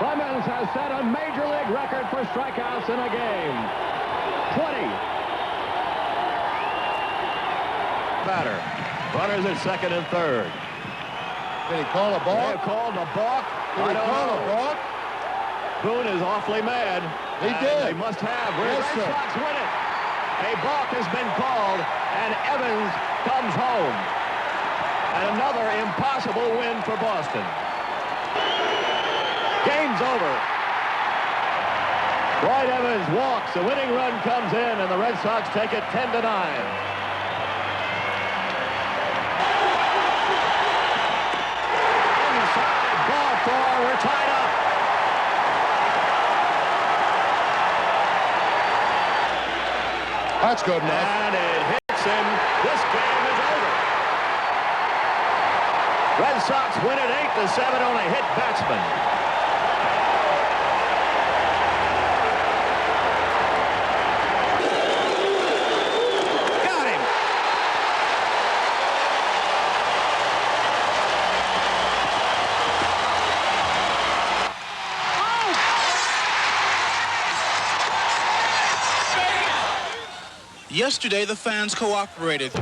Clemens has set a major league record for strikeouts in a game. 20. Batter. Runners at second and third. Did he call a balk? They have called a balk. Did he call a balk? Boone is awfully mad. He did. They must have. Red Yes, sir. Sox win it. A balk has been called, and Evans comes home. And another impossible win for Boston. Game's over. Dwight Evans walks. The winning run comes in, and the Red Sox take it 10-9. Inside, ball four. We're tied up. That's good enough. And it hits him. This game is over. Red Sox win it 8-7 on a hit batsman. Got him. Yesterday, the fans cooperated.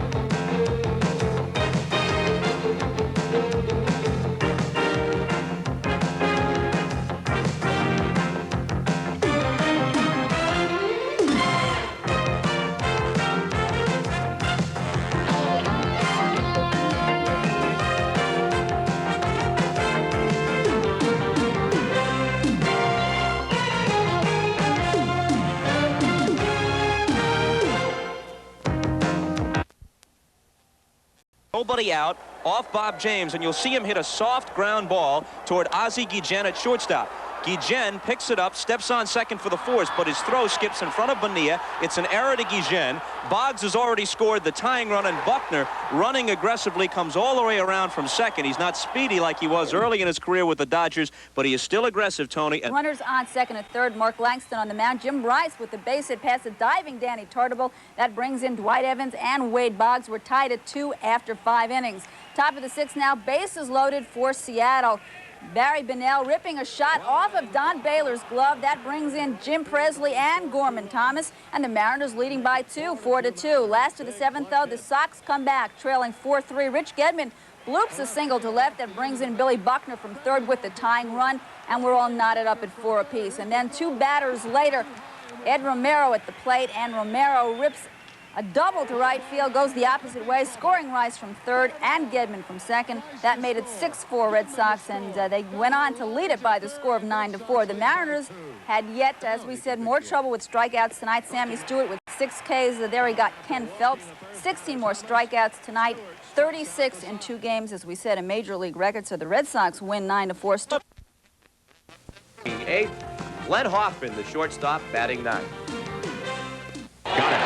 Nobody out, off Bob James, and you'll see him hit a soft ground ball toward Ozzie Guillen at shortstop. Guillen picks it up, steps on second for the force, but his throw skips in front of Bonilla. It's an error to Guillen. Boggs has already scored the tying run, and Buckner, running aggressively, comes all the way around from second. He's not speedy like he was early in his career with the Dodgers, but he is still aggressive, Tony. Runners on second and third. Mark Langston on the mound. Jim Rice with the base hit past a diving Danny Tartabull. That brings in Dwight Evans and Wade Boggs. We're tied at 2 after 5 innings. Top of the 6th now. Bases loaded for Seattle. Barry Bonnell ripping a shot off of Don Baylor's glove. That brings in Jim Presley and Gorman Thomas. And the Mariners leading by 2, 4-2. Last of the 7th, though, the Sox come back, trailing 4-3. Rich Gedman bloops a single to left. That brings in Billy Buckner from third with the tying run. And we're all knotted up at 4 apiece. And then 2 batters later, Ed Romero at the plate. And Romero rips a double to right field, goes the opposite way, scoring Rice from third and Gedman from second. That made it 6-4 Red Sox, and they went on to lead it by the score of 9-4. The Mariners had yet, as we said, more trouble with strikeouts tonight. Sammy Stewart with 6 Ks. There he got Ken Phelps. 16 more strikeouts tonight, 36 in 2 games, as we said, a major league record. So the Red Sox win 9-4. 8th, Glenn Hoffman, the shortstop, batting 9th. Got it.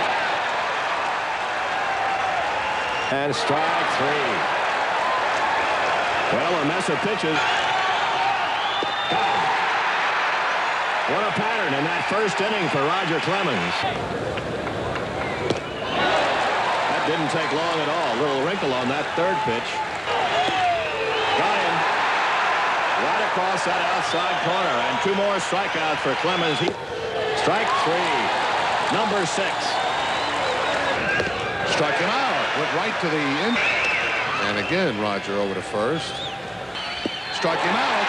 And strike 3. Well, a mess of pitches. What a pattern in that first inning for Roger Clemens. That didn't take long at all. A little wrinkle on that third pitch. Got him. Right across that outside corner. And 2 more strikeouts for Clemens. Strike 3. Number 6. Struck him out. Went right to the end. And again, Roger over to first. Struck him out.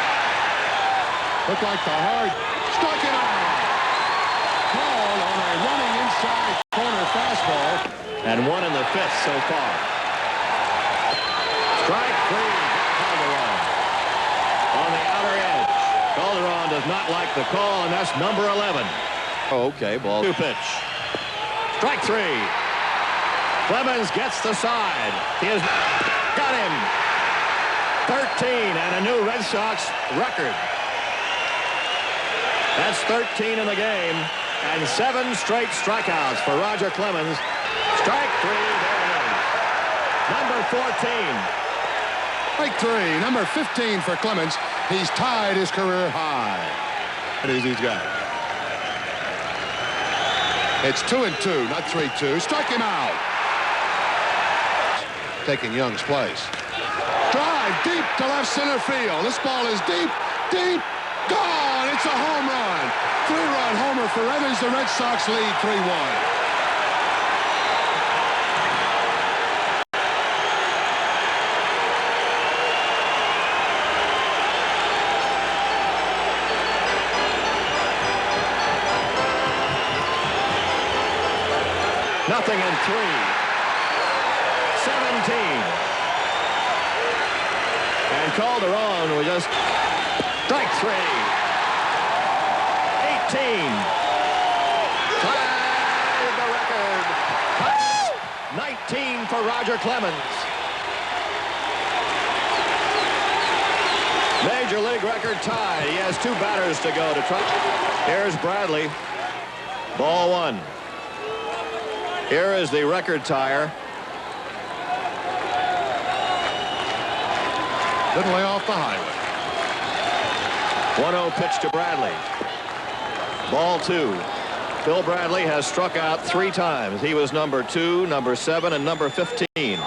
Looked like the hard. Struck him out. Called on a running inside corner fastball. And 1 in the 5th so far. Strike 3. Calderon. On the outer edge. Calderon does not like the call, and that's number 11. Oh, okay, ball 2 pitch. Strike 3. Clemens gets the side. He has got him. 13 and a new Red Sox record. That's 13 in the game and 7 straight strikeouts for Roger Clemens. Strike 3. There it is. Number 14. Strike 3. Number 15 for Clemens. He's tied his career high. What is he's got? It's 2-2, not 3-2. Struck him out. Taking Young's place. Drive deep to left center field. This ball is deep, deep, Gone! It's a home run. 3-run homer for Evans. The Red Sox lead 3-1. Nothing in 3. 17. And Calderon will just strike 3. 18. Tied the record. 19 for Roger Clemens. Major League record tied. He has 2 batters to go to try. Here's Bradley. Ball 1. Here is the record tire. Didn't lay off the highway. 1-0 pitch to Bradley. Ball 2. Phil Bradley has struck out 3 times. He was number 2, number 7, and number 15. Strike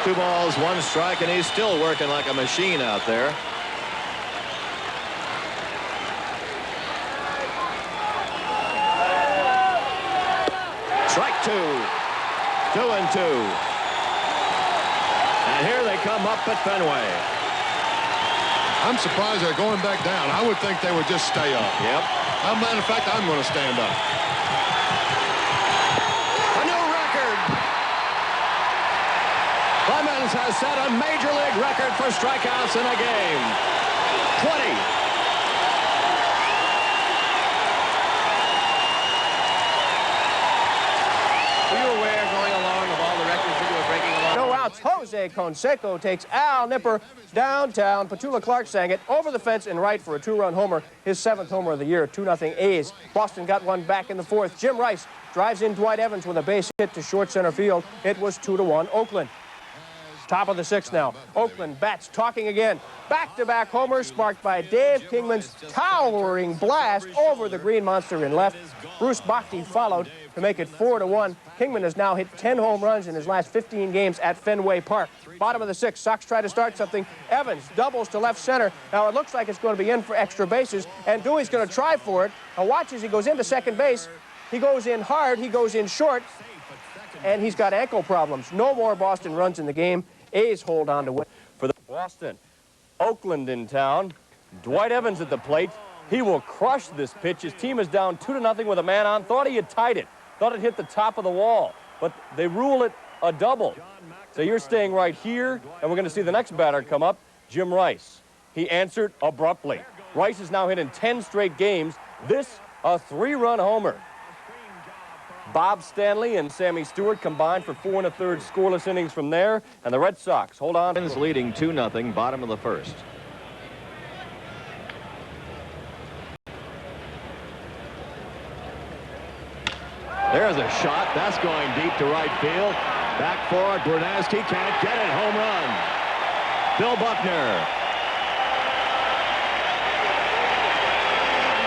1. 2 balls, 1 strike, and he's still working like a machine out there. Strike 2. 2-2. And here they come up at Fenway. I'm surprised they're going back down. I would think they would just stay up. Yep. As a matter of fact, I'm going to stand up. A new record. Clemens has set a major league record for strikeouts in a game. 20. No outs. Jose Canseco takes Al Nipper downtown. Petula Clark sang it over the fence and right for a 2-run homer, his 7th homer of the year. 2-0 A's. Boston got one back in the 4th. Jim Rice drives in Dwight Evans with a base hit to short center field. It was 2-1 Oakland. Top of the 6th now. Oakland bats talking again. Back-to-back homers sparked by Dave Kingman's towering blast over the Green Monster in left. Bruce Bochy followed to make it 4-1. Kingman has now hit 10 home runs in his last 15 games at Fenway Park. Bottom of the 6th, Sox try to start something. Evans doubles to left center. Now it looks like it's going to be in for extra bases, and Dewey's going to try for it. Now watch as he goes into second base. He goes in hard, he goes in short, and he's got ankle problems. No more Boston runs in the game. A's hold on to win. For the Boston, Oakland in town. Dwight Evans at the plate. He will crush this pitch. His team is down 2-0 with a man on. Thought he had tied it. Thought it hit the top of the wall. But they rule it a double. So you're staying right here, and we're going to see the next batter come up, Jim Rice. He answered abruptly. Rice is now hit in 10 straight games. This, a 3-run homer. Bob Stanley and Sammy Stewart combined for 4 1/3 scoreless innings from there. And the Red Sox hold on. Leading 2-0, bottom of the 1st. There's a shot. That's going deep to right field. Back forward, Brunansky can't get it. Home run. Bill Buckner.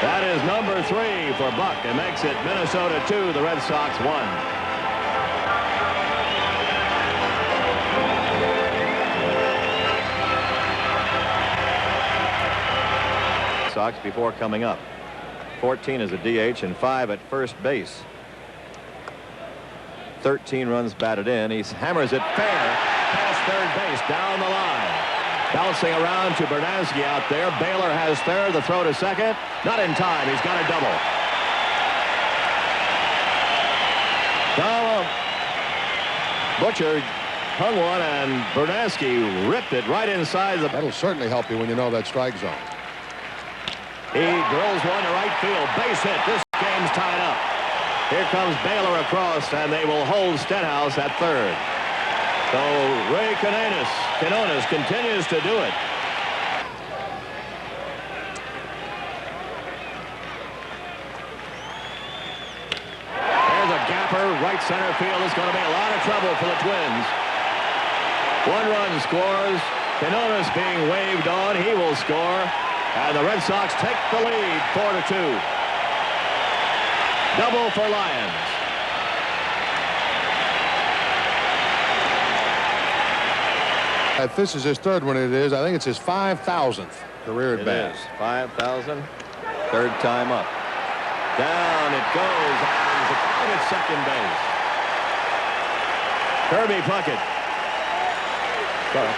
That is number 3 for Buck. It makes it Minnesota 2, the Red Sox 1. Sox before coming up. 14 as a DH and 5 at first base. 13 runs batted in. He hammers it fair past third base, down the line. Bouncing around to Brunansky out there. Baylor has third. The throw to second. Not in time. He's got a double. Butcher hung one, and Brunansky ripped it right inside the... That'll certainly help you when you know that strike zone. He drills one to right field. Base hit. This game's tied up. Here comes Baylor across, and they will hold Stenhouse at third. So Ray Quinones continues to do it. There's a gapper. Right center field is going to be a lot of trouble for the Twins. 1 run scores. Quinones being waved on. He will score. And the Red Sox take the lead 4-2. Double for Lyons. If this is his third one, it is. I think it's his 5,000th career at bat. It is 5,000. Third time up. Down it goes. And he's out at second base. Kirby Puckett.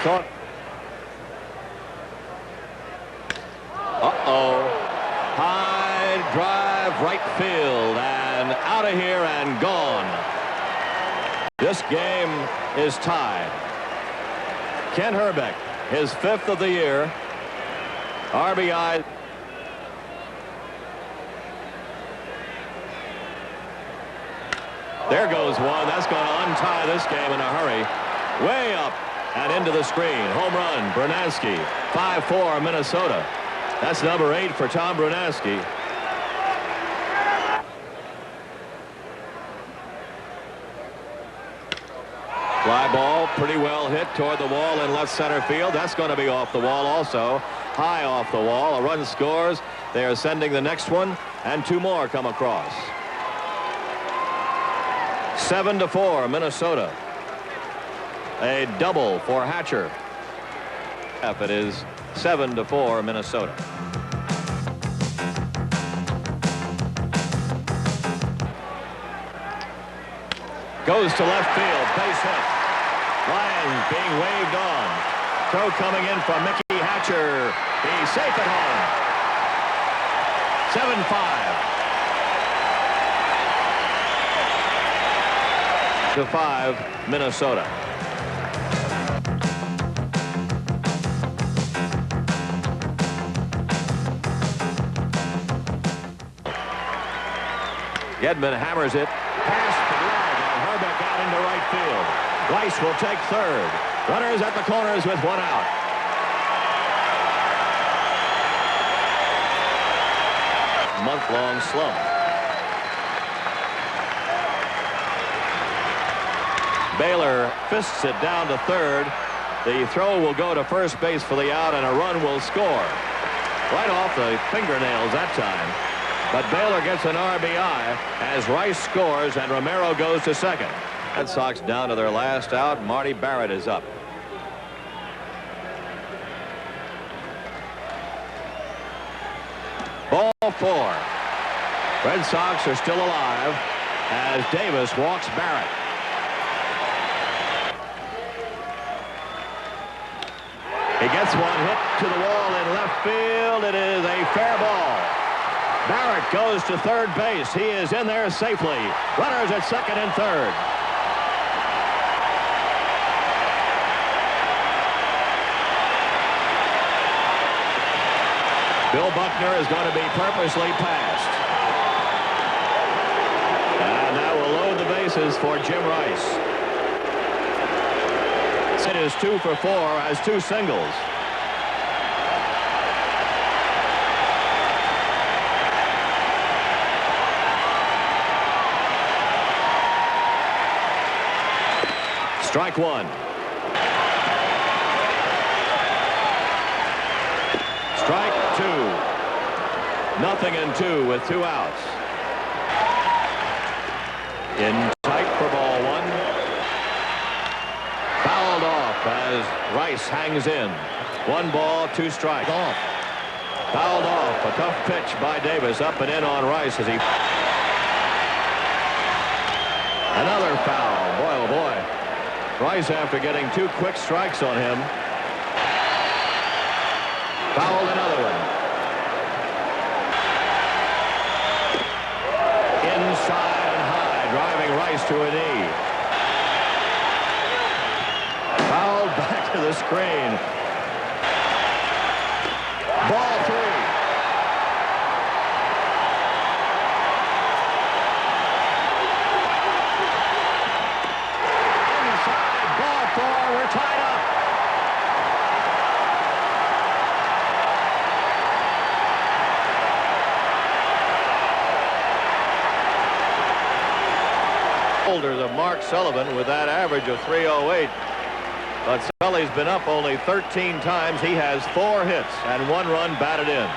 Caught. Uh-oh. High drive right field and out of here and gone. This game is tied. Ken Herbeck, his 5th of the year. RBI. There goes one. That's going to untie this game in a hurry. Way up and into the screen. Home run, Brunansky. 5-4 Minnesota. That's number 8 for Tom Brunansky. Fly ball, pretty well hit toward the wall in left center field. That's going to be off the wall also. High off the wall. A run scores. They are sending the next one, and 2 more come across. 7-4 Minnesota. A double for Hatcher. It is 7-4 Minnesota. Goes to left field. Base hit. Line being waved on. Throw coming in from Mickey Hatcher. He's safe at home. 7-5 Minnesota. Gedman hammers it past the glove and Herbeck out into right field. Rice will take third. Runners at the corners with 1 out. Month-long slump. Baylor fists it down to third. The throw will go to first base for the out, and a run will score. Right off the fingernails that time. But Baylor gets an RBI as Rice scores and Romero goes to second. Red Sox down to their last out. Marty Barrett is up. Ball 4. Red Sox are still alive as Davis walks Barrett. He gets one hit to the wall in left field. It is a fair ball. Barrett goes to third base. He is in there safely. Runners at second and third. Bill Buckner is going to be purposely passed. And that will load the bases for Jim Rice. It is 2 for 4, has 2 singles. Strike 1. Strike 2. 0-2 with 2 outs. In tight for ball 1. Fouled off as Rice hangs in. 1 ball, 2 strikes. Off. Fouled off. A tough pitch by Davis up and in on Rice as he... Another foul. Boy, oh boy. Rice, after getting 2 quick strikes on him, fouled another one. Inside and high, driving Rice to a knee. Fouled back to the screen. Ball 3. Inside, ball 4. We're tied up. Shoulders of Mark Sullivan with that average of 308. But Sully's been up only 13 times. He has 4 hits and 1 run batted in.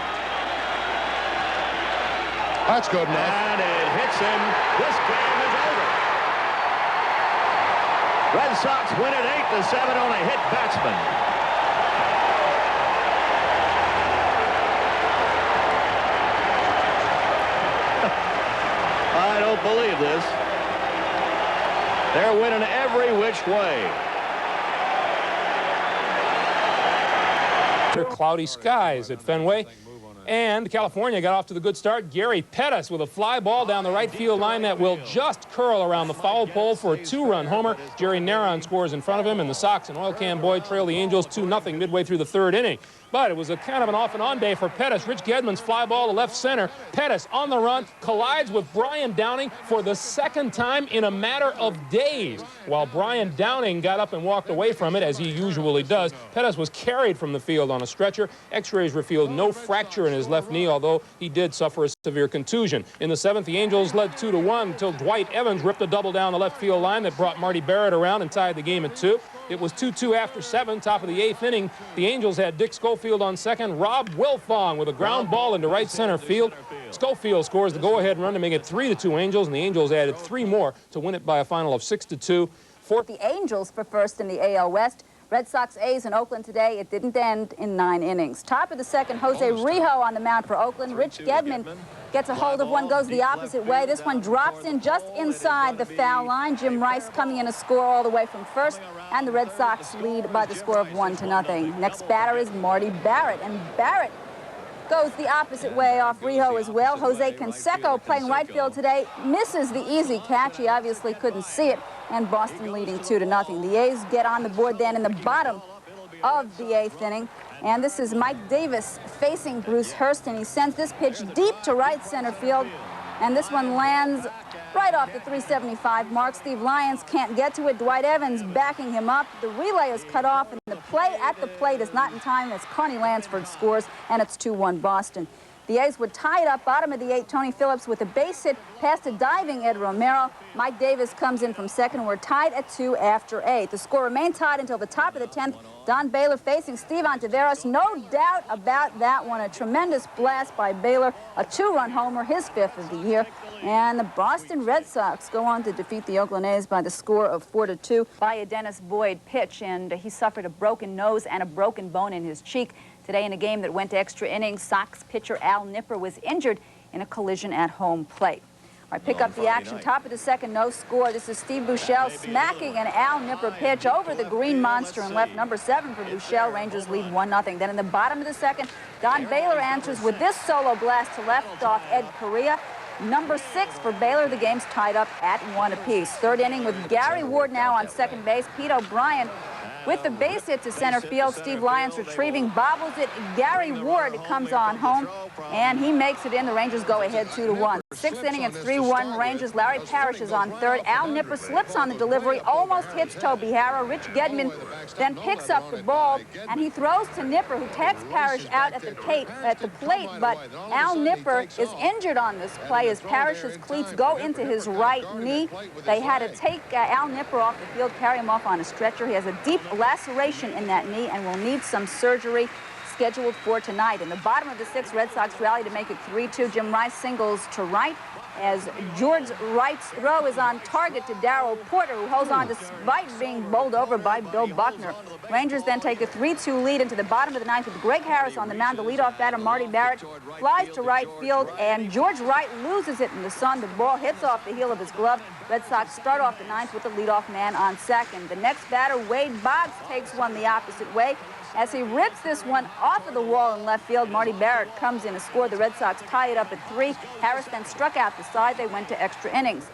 That's good enough. And it hits him. This game is over. Red Sox win it 8-7 on a hit batsman. I don't believe this. They're winning every which way. Cloudy skies at Fenway. And California got off to the good start. Gary Pettis with a fly ball down the right field line that will just curl around the foul pole for a 2-run homer. Jerry Naron scores in front of him, and the Sox and Oil Can Boyd trail the Angels 2-0 midway through the third inning. But it was a kind of an off-and-on day for Pettis. Rich Gedman's fly ball to left center. Pettis on the run, collides with Brian Downing for the second time in a matter of days. While Brian Downing got up and walked away from it, as he usually does, Pettis was carried from the field on a stretcher. X-rays revealed no fracture in his left knee, although he did suffer a severe contusion. In the seventh, the Angels led 2-1 until Dwight Evans ripped a double down the left field line that brought Marty Barrett around and tied the game at 2. It was 2-2 after 7, top of the 8th inning. The Angels had Dick Schofield on second, Rob Wilfong with a ground ball into right center field. Schofield scores the go-ahead run to make it 3-2 Angels, and the Angels added 3 more to win it by a final of 6-2. The Angels for first in the AL West. Red Sox A's in Oakland today. It didn't end in 9 innings. Top of the second, Jose Rijo on the mound for Oakland. Rich Gedman gets a hold of one, goes the opposite way. This one drops in just inside the foul line. Jim Rice coming in to score all the way from first, and the Red Sox lead by the score of 1-0. Next batter is Marty Barrett, and Barrett goes the opposite way off Rijo as well. Jose Canseco playing right field today misses the easy catch. He obviously couldn't see it, and Boston leading 2-0. The A's get on the board then in the bottom of the 8th inning. And this is Mike Davis facing Bruce Hurston. He sends this pitch deep to right center field, and this one lands right off the 375 mark. Steve Lyons can't get to it. Dwight Evans backing him up. The relay is cut off, and the play at the plate is not in time as Connie Lansford scores, and it's 2-1 Boston. The A's would tie it up bottom of the 8th. Tony Phillips with a base hit past a diving Ed Romero. Mike Davis comes in from second. We're tied at 2 after 8. The score remained tied until the top of the 10th. Don Baylor facing Steve Ontiveros. No doubt about that one. A tremendous blast by Baylor. A 2-run homer, his 5th of the year. And the Boston Red Sox go on to defeat the Oakland A's by the score of 4-2 by a Dennis Boyd pitch. And he suffered a broken nose and a broken bone in his cheek. Today in a game that went to extra innings, Sox pitcher Al Nipper was injured in a collision at home plate. All right, pick up the action. Top of the second, no score. This is Steve Buechele smacking an Al Nipper pitch over the green monster and left. Number 7 for Buechele. Rangers lead 1-0. Then in the bottom of the second, Don Baylor answers with this solo blast to left off Ed Correa. Number 6 for Baylor. The game's tied up at 1 apiece. Third inning with Gary Ward now on second base. Pete O'Brien with the base hit to center field. Steve Lyons retrieving, bobbles it. Gary Ward comes on home, and he makes it in. The Rangers go ahead 2-1. Sixth inning, it's 3-1 Rangers. Larry Parrish is on third. Al Nipper slips on the delivery, almost hits Toby Harrow. Rich Gedman then picks up the ball, and he throws to Nipper, who tags Parrish out at the plate, but Al Nipper is injured on this play as Parrish's cleats go into his right knee. They had to take Al Nipper off the field, carry him off on a stretcher. He has a deep laceration in that knee and will need some surgery scheduled for tonight. In the bottom of the 6th, Red Sox rally to make it 3-2. Jim Rice singles to right as George Wright's throw is on target to Darryl Porter, who holds on despite being bowled over by Bill Buckner. Rangers then take a 3-2 lead into the bottom of the 9th with Greg Harris on the mound. The leadoff batter, Marty Barrett, flies to right field, and George Wright loses it in the sun. The ball hits off the heel of his glove. Red Sox start off the 9th with the leadoff man on second. The next batter, Wade Boggs, takes one the opposite way. As he rips this one off of the wall in left field, Marty Barrett comes in to score. The Red Sox tie it up at 3. Harris then struck out the side. They went to extra innings.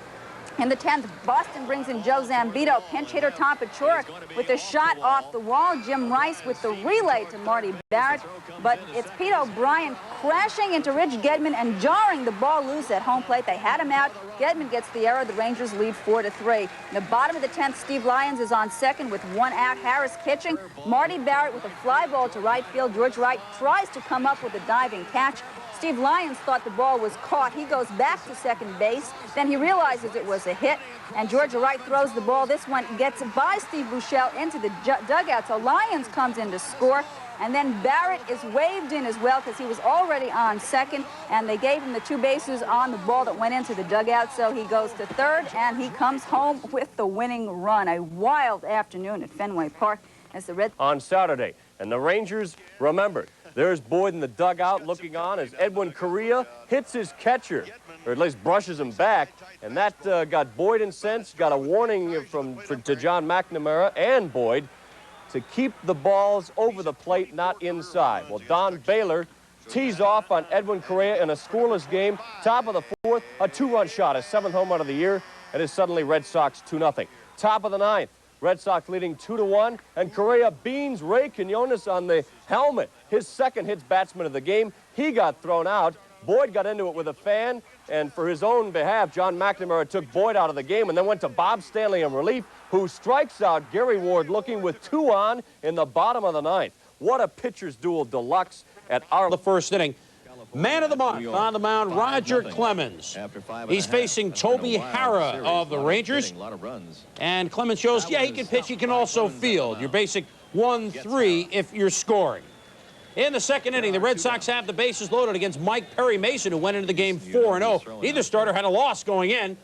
In the 10th, Boston brings in Joe Zambito. Pinch hitter Tom Paciorek with a shot off the wall. Jim Rice with the relay to Marty Barrett. But it's Pete O'Brien crashing into Rich Gedman and jarring the ball loose at home plate. They had him out. Gedman gets the error. The Rangers lead 4-3. In the bottom of the 10th, Steve Lyons is on second with 1 out. Harris pitching. Marty Barrett with a fly ball to right field. George Wright tries to come up with a diving catch. Steve Lyons thought the ball was caught. He goes back to second base. Then he realizes it was a hit, and George Wright throws the ball. This one gets by Steve Buechele into the dugout, so Lyons comes in to score. And then Barrett is waved in as well because he was already on second, and they gave him the 2 bases on the ball that went into the dugout. So he goes to third, and he comes home with the winning run. A wild afternoon at Fenway Park as the Reds on Saturday. And the Rangers remembered. There's Boyd in the dugout looking on as Edwin Correa hits his catcher, or at least brushes him back, and that got Boyd incensed, got a warning to John McNamara and Boyd to keep the balls over the plate, not inside. Well, Don Baylor tees off on Edwin Correa in a scoreless game. Top of the 4th, a 2-run shot, his 7th home run of the year. It is suddenly Red Sox 2-0. Top of the 9th, Red Sox leading 2-1, and Correa beans Ray Quinones on the helmet. His second hits batsman of the game. He got thrown out. Boyd got into it with a fan, and for his own behalf, John McNamara took Boyd out of the game and then went to Bob Stanley in relief, who strikes out Gary Ward looking with 2 on in the bottom of the 9th. What a pitcher's duel deluxe at the first inning. Man of the month on the mound, Roger Clemens. He's facing Toby Harrah of the Rangers. And Clemens shows, yeah, he can pitch, he can also field. Your basic 1-3 if you're scoring. In the second inning, the Red Sox have the bases loaded against Mike Perry Mason, who went into the game 4-0. Neither starter had a loss going in.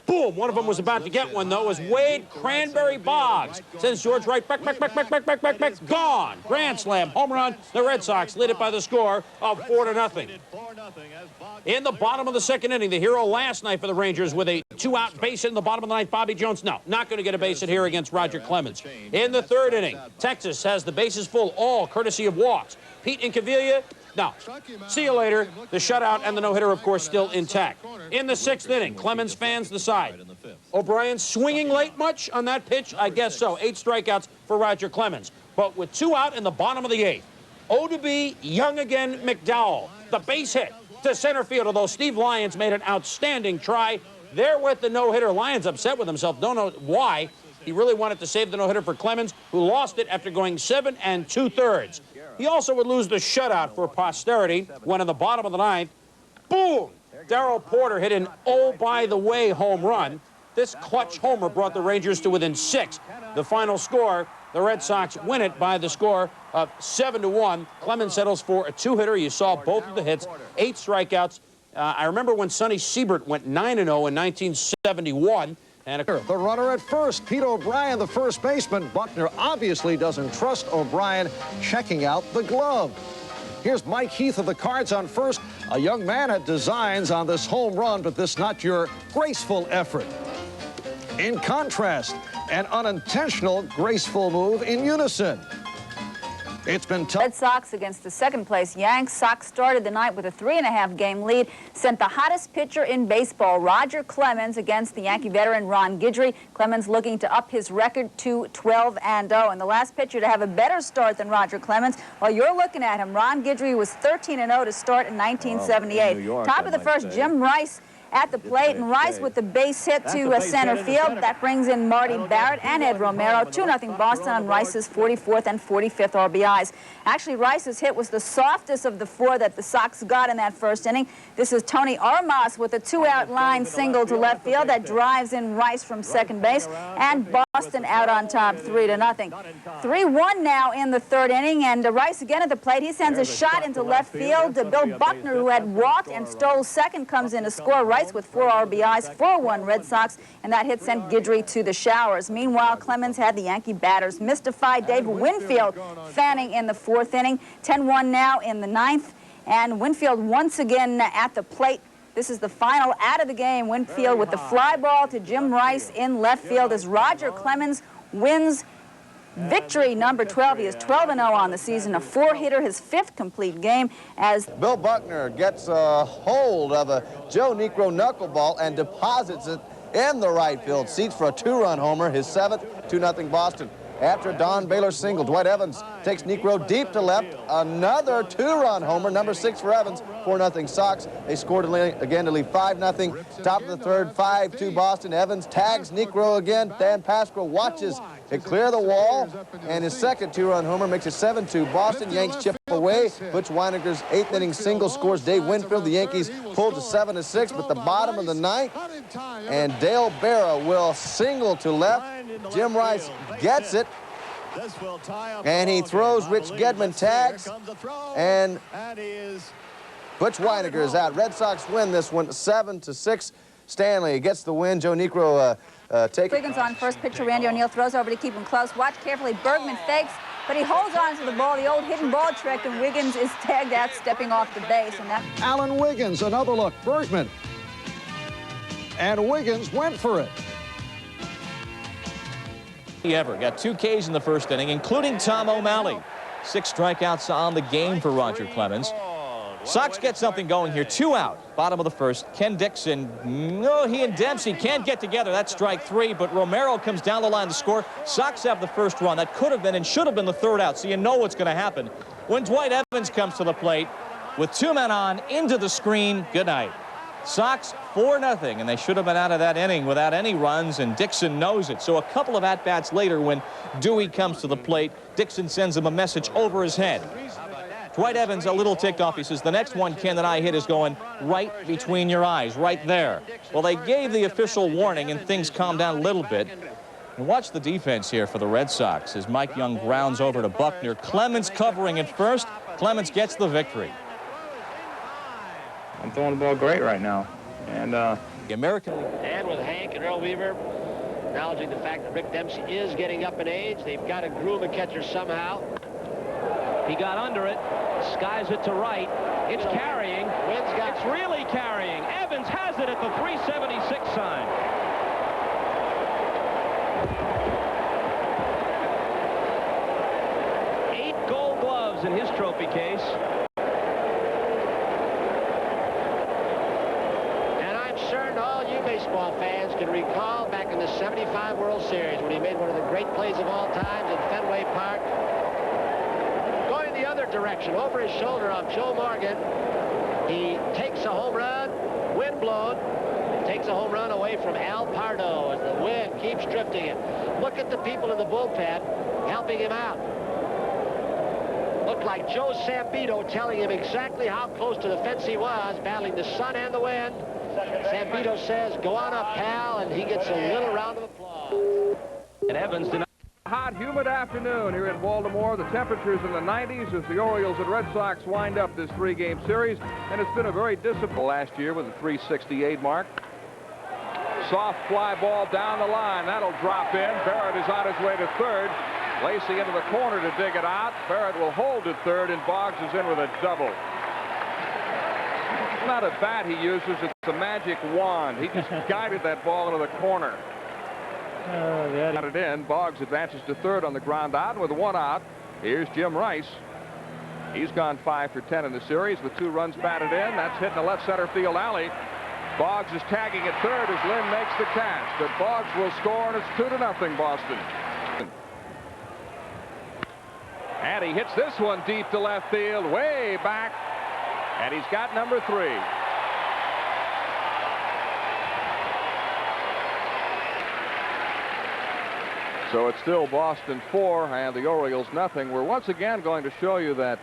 Boom, one of them was about to get one, though, as Wade Cranberry Boggs sends George Wright back, gone. Grand slam, home run. The Red Sox lead it by the score of 4-0. In the bottom of the second inning, the hero last night for the Rangers with a 2-out base hit in the bottom of the ninth, Bobby Jones. No, not going to get a base hit here against Roger Clemens. In the third inning, Texas has the bases full, all courtesy of walks. Pete Incaviglia, no. See you later. The shutout and the no-hitter, of course, still intact. In the sixth inning, Clemens fans the side. O'Brien swinging late much on that pitch? I guess so. 8 strikeouts for Roger Clemens. But with 2 out in the bottom of the 8th, O-to-B, young again, McDowell. The base hit to center field, although Steve Lyons made an outstanding try. There with the no-hitter. Lyons upset with himself. Don't know why. He really wanted to save the no-hitter for Clemens, who lost it after going 7 2/3. He also would lose the shutout for posterity when in the bottom of the 9th, boom, Darrell Porter hit an oh-by-the-way home run. This clutch homer brought the Rangers to within 6. The final score, the Red Sox win it by the score of 7-1. Clemens settles for a 2-hitter. You saw both of the hits, 8 strikeouts. I remember when Sonny Siebert went 9-0 in 1971. And the runner at first, Pete O'Brien, the first baseman. Buckner obviously doesn't trust O'Brien, checking out the glove. Here's Mike Heath of the Cards on first. A young man had designs on this home run, but this not your graceful effort. In contrast, an unintentional graceful move in unison. It's been tough. Red Sox against the second-place Yanks. Sox started the night with a 3.5-game lead, sent the hottest pitcher in baseball, Roger Clemens, against the Yankee veteran Ron Guidry. Clemens looking to up his record to 12-0. And the last pitcher to have a better start than Roger Clemens, while you're looking at him, Ron Guidry was 13-0 to start in 1978. Top of the first, Jim Rice at the plate, and Rice with the base hit to center field. That brings in Marty Barrett and Ed Romero. 2-0 Boston on Rice's 44th and 45th RBIs. Actually, Rice's hit was the softest of the 4 that the Sox got in that first inning. This is Tony Armas with a 2-out line single to left field that drives in Rice from second base, and Boston out on top 3-0. 3-1 now in the third inning, and Rice again at the plate. He sends a shot into left field. Bill Buckner, who had walked and stole second, comes in to score. Rice with 4 RBIs, 4-1 Red Sox, and that hit sent Guidry to the showers. Meanwhile, Clemens had the Yankee batters mystified. Dave Winfield fanning in the 4th inning. 10-1 now in the 9th, and Winfield once again at the plate. This is the final out of the game. Winfield with the fly ball to Jim Rice in left field as Roger Clemens wins victory number 12. He is 12-0 on the season, a 4-hitter, his 5th complete game, as Bill Buckner gets a hold of a Joe Niekro knuckleball and deposits it in the right field seats for a 2-run homer, his 7th, 2-0 Boston. After a Don Baylor single, Dwight Evans takes Niekro deep to left, another 2-run homer, number 6 for Evans, 4-0 Sox. They scored again to lead 5-0. Top of the third, 5-2 Boston. Evans tags Niekro again. Dan Pasquale watches it clear the wall, and his second 2-run homer makes it 7-2 Boston. Yanks chip away. Butch Weineker's 8th inning single scores Dave Winfield. The Yankees pull to 7-6, but the bottom of the 9th, and Dale Berra will single to left. Jim Rice gets it, This will tie up And he throws. Rich Gedman tags. And he is Butch Weiniger is out. Red Sox win this one 7-6. Stanley gets the win. Joe Niekro takes it. Wiggins on first pitcher. Randy O'Neal throws over to keep him close. Watch carefully. Bergman fakes, but he holds on to the ball, the old hidden ball trick, and Wiggins is tagged out stepping off the base. And that. Alan Wiggins, another look. Bergman. And Wiggins went for it. He ever got 2 Ks in the first inning, including Tom O'Malley. 6 strikeouts on the game for Roger Clemens. Sox get something going here. 2 out. Bottom of the first. Ken Dixon. No, he and Dempsey can't get together. That's strike 3, but Romero comes down the line to score. Sox have the first run. That could have been and should have been the 3rd out, so you know what's going to happen. When Dwight Evans comes to the plate with 2 men on, into the screen, good night. Sox 4-0, and they should have been out of that inning without any runs, and Dixon knows it. So a couple of at-bats later, when Dewey comes to the plate, Dixon sends him a message over his head. Dwight Evans a little ticked off. He says, the next one, Ken, that I hit is going right between your eyes, right there. Well, they gave the official warning, and things calmed down a little bit. And watch the defense here for the Red Sox as Mike Young grounds over to Buckner. Clemens covering at first. Clemens gets the victory. I'm throwing the ball great right now. And the American League. And with Hank and Earl Weaver acknowledging the fact that Rick Dempsey is getting up in age, they've got to groom a catcher somehow. He got under it, skies it to right. It's carrying. It's really carrying. Evans has it at the 376 sign. Eight Gold Gloves in his trophy case. And I'm certain all you baseball fans can recall back in the '75 World Series when he made one of the great plays of all time in Fenway Park. The other direction, over his shoulder on Joe Morgan. He takes a home run, wind blown, takes a home run away from Al Pardo as the wind keeps drifting it. Look at the people in the bullpen helping him out. Looked like Joe Sampito telling him exactly how close to the fence he was, battling the sun and the wind. Sampito says, go on up, pal, and he gets a little round of applause. And Evans did not. Hot, humid afternoon here in Baltimore. The temperatures in the 90s as the Orioles and Red Sox wind up this 3-game series. And it's been a very disciplined last year with a 368 mark. Soft fly ball down the line. That'll drop in. Barrett is on his way to third. Lacey into the corner to dig it out. Barrett will hold at third, and Boggs is in with a double. It's not a bat he uses. It's a magic wand. He just guided that ball into the corner. Got it in. Boggs advances to third on the ground out. With 1 out, here's Jim Rice. He's gone 5 for 10 in the series with 2 runs batted in. That's hitting the left center field alley. Boggs is tagging at third as Lynn makes the catch. But Boggs will score, and it's 2-0 Boston. And he hits this one deep to left field, way back. And he's got number 3. So it's still Boston 4 and the Orioles nothing. We're once again going to show you that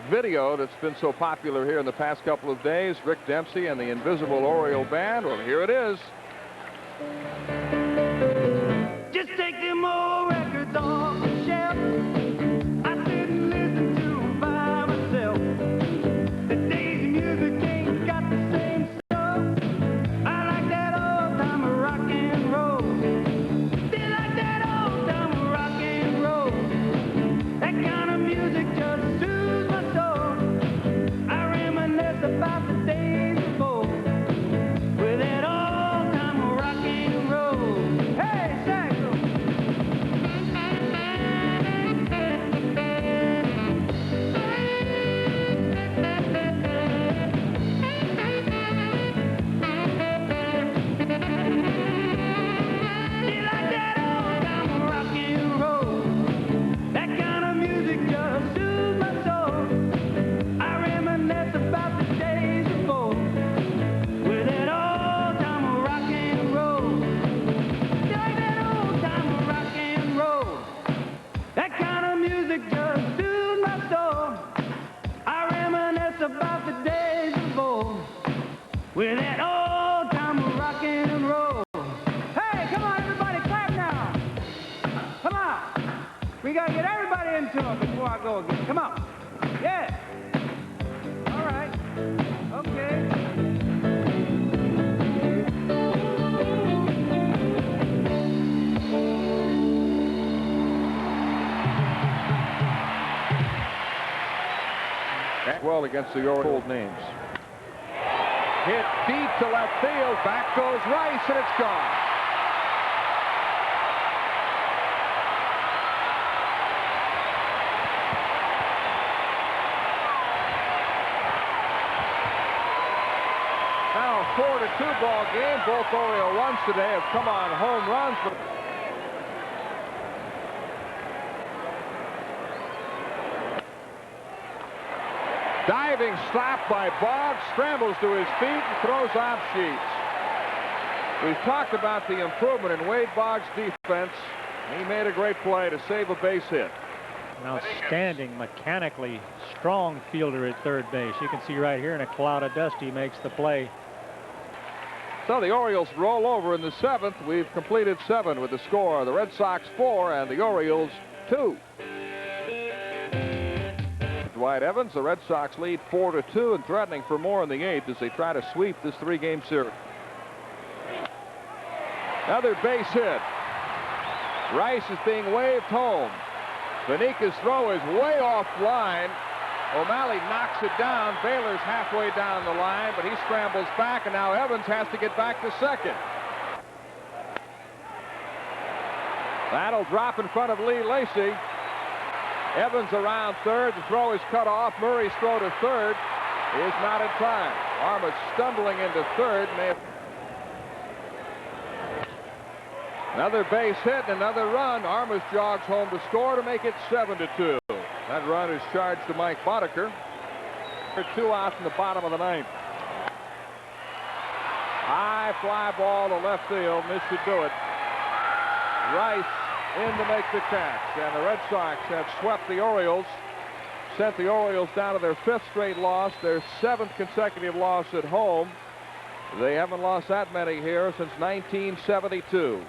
video that's been so popular here in the past couple of days. Rick Dempsey and the Invisible Oriole Band. Well, here it is. Just take them old records off the shelf. I sit and listen to them by myself. Today's music ain't got the same stuff. I like that old time of rock and roll. Still like that old time of rock and roll. That kind of music just soothes my soul. I reminisce about the days before with that old time of rock and roll. Hey, saxo! You like that old time of rock and roll? That kind of music just soothes my soul. I reminisce about the days before with that old time of rock and roll. You like that old time of rock and roll? That kind of music just soothes my soul. I reminisce about the days before with that old time of rock and roll. Hey, come on, everybody, clap now. Come on. We got to get listen to him before I go again. Come on. Yeah. All right. Okay. Well against the Orioles names. Hit deep to left field. Back goes Rice, and it's gone. Now a 4-2 ball game. Both Oriole runs today have come on home runs. Diving slap by Boggs, scrambles to his feet and throws off Sheets. We've talked about the improvement in Wade Boggs' defense. He made a great play to save a base hit. An outstanding, mechanically strong fielder at third base. You can see right here in a cloud of dust he makes the play. So the Orioles roll over in the 7th. We've completed 7 with the score. The Red Sox 4 and the Orioles 2. Dwight Evans, the Red Sox lead 4-2 and threatening for more in the 8th as they try to sweep this 3-game series. Another base hit. Rice is being waved home. Benika's throw is way off line. O'Malley knocks it down. Baylor's halfway down the line, but he scrambles back, and now Evans has to get back to second. That'll drop in front of Lee Lacy. Evans around third. The throw is cut off. Murray's throw to third is not in time. Armas stumbling into third. Another base hit and another run. Armas jogs home to score to make it 7-2. That run is charged to Mike Boddicker. 2 outs in the bottom of the 9th. High fly ball to left field. This should do it. Rice in to make the catch, and the Red Sox have swept the Orioles, sent the Orioles down to their 5th straight loss, their 7th consecutive loss at home. They haven't lost that many here since 1972.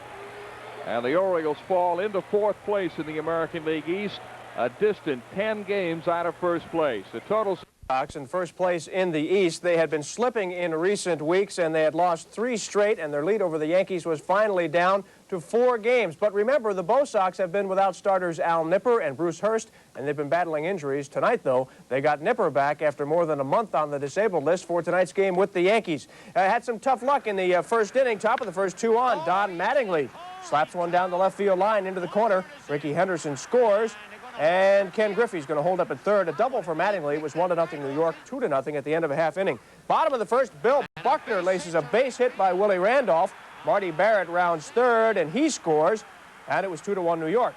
And the Orioles fall into 4th place in the American League East, a distant 10 games out of 1st place. The total Sox in 1st place in the East. They had been slipping in recent weeks, and they had lost 3 straight, and their lead over the Yankees was finally down to 4 games. But remember, the Bo Sox have been without starters Al Nipper and Bruce Hurst, and they've been battling injuries. Tonight, though, they got Nipper back after more than a month on the disabled list for tonight's game with the Yankees. Had some tough luck in the first inning. Top of the first 2 on. Don Mattingly slaps one down the left field line into the corner. Ricky Henderson scores. And Ken Griffey's going to hold up at third. A double for Mattingly. It was 1-0 New York, 2-0 at the end of a half inning. Bottom of the first, Bill Buckner laces a base hit by Willie Randolph. Marty Barrett rounds third, and he scores. And it was 2-1 New York.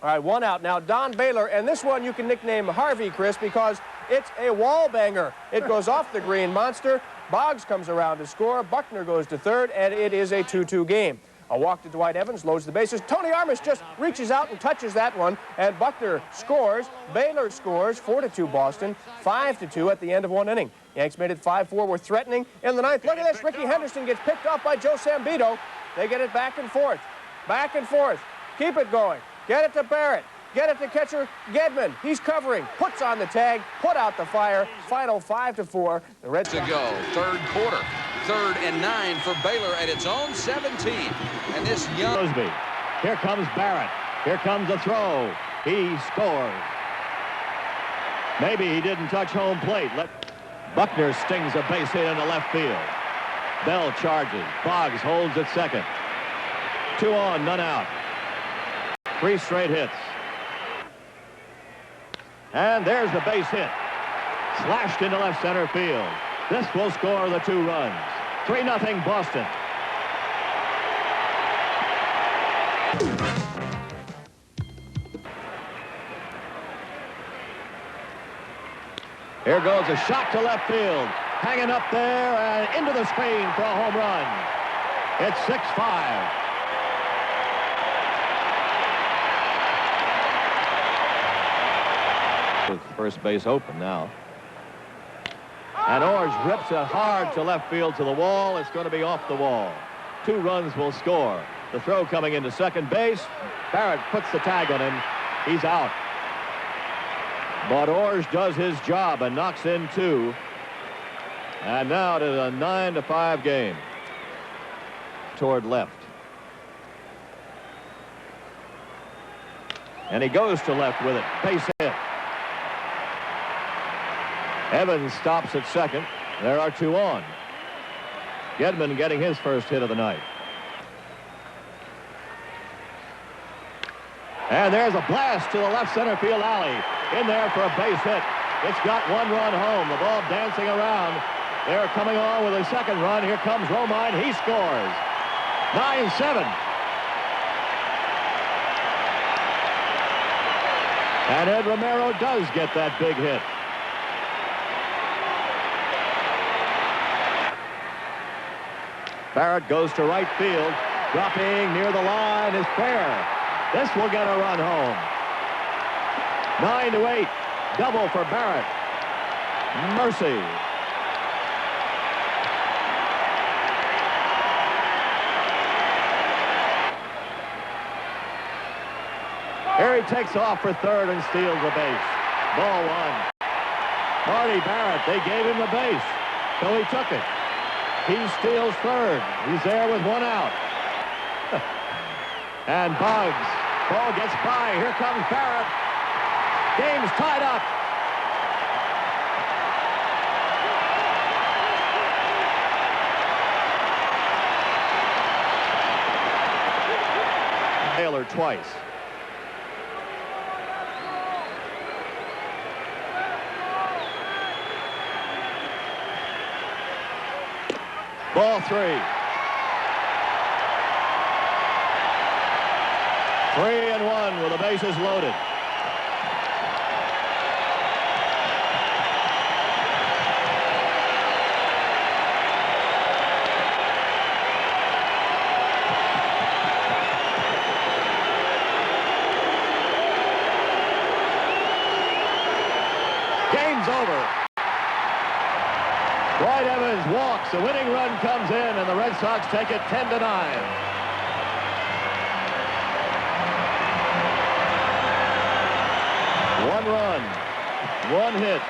All right, 1 out now. Don Baylor, and this one you can nickname Harvey, Chris, because it's a wall banger. It goes off the green monster. Boggs comes around to score. Buckner goes to third, and it is a 2-2 game. A walk to Dwight Evans, loads the bases. Tony Armas just reaches out and touches that one, and Buckner scores. Baylor scores, 4-2 Boston, 5-2 at the end of 1 inning. Yanks made it 5-4. We're threatening in the 9th. Look at this. Ricky Henderson gets picked off by Joe Sambito. They get it back and forth. Back and forth. Keep it going. Get it to Barrett. Get it to catcher Gedman. He's covering. Puts on the tag. Put out the fire. Final 5-4. The Reds to go. 3rd quarter. 3rd and 9 for Baylor at its own 17. And this young Crosby. Here comes Barrett. Here comes the throw. He scores. Maybe he didn't touch home plate. Buckner stings a base hit into left field. Bell charges. Boggs holds at second. 2 on, none out. 3 straight hits. And there's the base hit. Slashed into left center field. This will score the 2 runs. 3-0 Boston. Here goes a shot to left field. Hanging up there and into the screen for a home run. It's 6-5. With first base open now. And Orge rips it hard to left field to the wall. It's going to be off the wall. 2 runs will score. The throw coming into second base. Barrett puts the tag on him. He's out. But Orge does his job and knocks in 2. And now it is a 9-5 game. Toward left. And he goes to left with it. Base hit. Evans stops at second. There are 2 on. Gedman getting his first hit of the night. And there's a blast to the left center field alley. In there for a base hit. It's got 1 run home. The ball dancing around. They're coming on with a second run. Here comes Romine. He scores. 9-7. And Ed Romero does get that big hit. Barrett goes to right field. Dropping near the line is fair. This will get a run home. 9-8. Double for Barrett. Mercy. Here he takes off for third and steals the base. Ball 1. Marty Barrett, they gave him the base, so he took it. He steals third. He's there with 1 out. And Boggs. Ball gets by. Here comes Barrett. Game's tied up. Taylor twice. Ball 3. 3-1 with the bases loaded. Game's over. Dwight Evans walks. The winning run comes in, and the Red Sox take it 10-9. One run, 1 hit.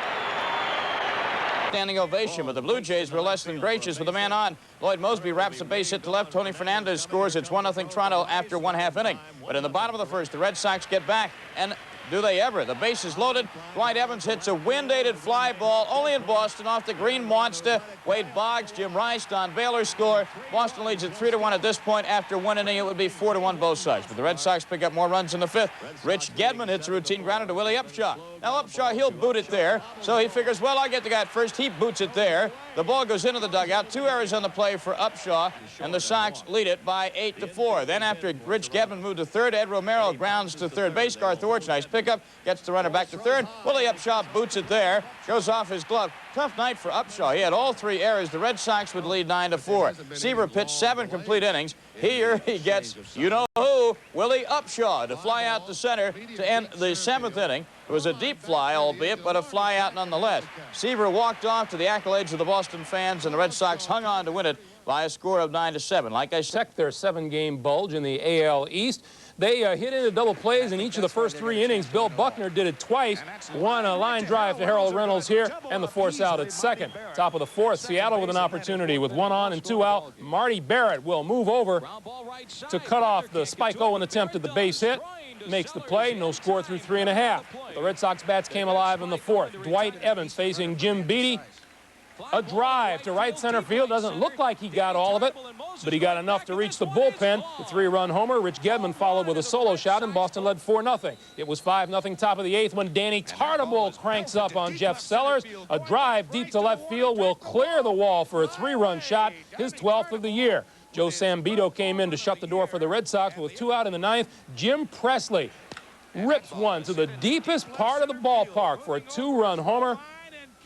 Standing ovation, but the Blue Jays were less than gracious with a man on. Lloyd Mosby wraps a base hit to left. Tony Fernandez scores. It's 1-0 Toronto after 1/2 inning. But in the bottom of the first, the Red Sox get back, and do they ever? The base is loaded. Dwight Evans hits a wind-aided fly ball only in Boston off the green monster. Wade Boggs, Jim Rice, Don Baylor score. Boston leads at 3-1 at this point. After 1 inning, it would be 4-1 both sides. But the Red Sox pick up more runs in the 5th. Rich Gedman hits a routine grounder to Willie Upshaw. Now Upshaw, he'll boot it there. So he figures, well, I'll get the guy at first. He boots it there. The ball goes into the dugout. 2 errors on the play for Upshaw, and the Sox lead it by 8-4. Then after Rich Gedman moved to third, Ed Romero grounds to third base. Garth Orge, nice pickup, gets the runner back to third. Willie Upshaw boots it there, goes off his glove. Tough night for Upshaw. He had all 3 errors. The Red Sox would lead 9-4. Seaver pitched 7 complete innings. Here he gets, you know who, Willie Upshaw to fly out to center to end the 7th inning. It was a deep fly, albeit, but a fly out nonetheless. Seaver walked off to the accolades of the Boston fans, and the Red Sox hung on to win it by a score of 9-7. Like I said, Their 7-game bulge in the AL East. They hit into double plays in each of the first 3 innings. Bill Buckner did it twice. One a line drive to Harold Reynolds here, and the force out at second. Top of the 4th, Seattle with an opportunity with 1 on and 2 out. Marty Barrett will move over to cut off the Spike Owen attempt at the base hit. Makes the play, no score through 3.5. The Red Sox bats came alive in the 4th. Dwight Evans facing Jim Beattie. A drive to right center field. Doesn't look like he got all of it, but he got enough to reach the bullpen. The 3-run homer. Rich Gedman followed with a solo shot, and Boston led 4-0. It was 5-0 top of the 8th when Danny Tartabull cranks up on Jeff Sellers. A drive deep to left field will clear the wall for a 3-run shot, his 12th of the year. Joe Sambito came in to shut the door for the Red Sox, but with 2 out in the 9th, Jim Presley rips one to the deepest part of the ballpark for a 2-run homer.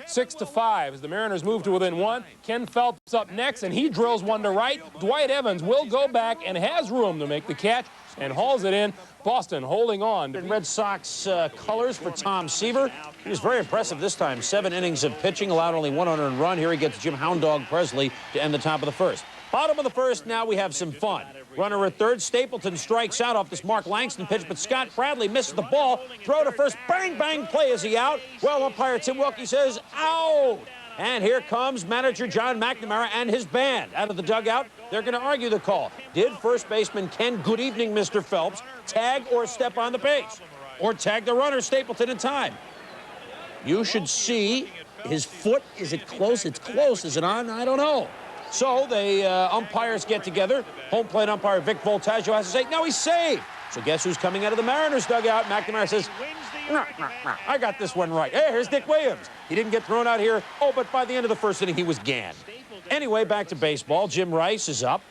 6-5 as the Mariners move to within 1. Ken Phelps up next, and he drills one to right. Dwight Evans will go back and has room to make the catch and hauls it in. Boston holding on. Red Sox colors for Tom Seaver. He was very impressive this time. 7 innings of pitching, allowed only 1 unearned run. Here he gets Jim Hound Dog Presley to end the top of the 1st. Bottom of the first, now we have some fun. Runner at third, Stapleton strikes out off this Mark Langston pitch, but Scott Bradley misses the ball. Throw to first, bang, bang, play is he out? Well, umpire Tim Wilkie says, out. And here comes manager John McNamara and his band. Out of the dugout, they're going to argue the call. Did first baseman Ken, good evening, Mr. Phelps, tag or step on the base? Or tag the runner, Stapleton, in time? You should see his foot. Is it close? It's close. Is it on? I don't know. So the umpires get together. Home plate umpire Vic Voltaggio has to say, no, he's safe. So guess who's coming out of the Mariners dugout? McNamara says, I got this one right. Hey, here's Dick Williams. He didn't get thrown out here. Oh, but by the end of the first inning, he was ganned. Anyway, back to baseball. Jim Rice is up.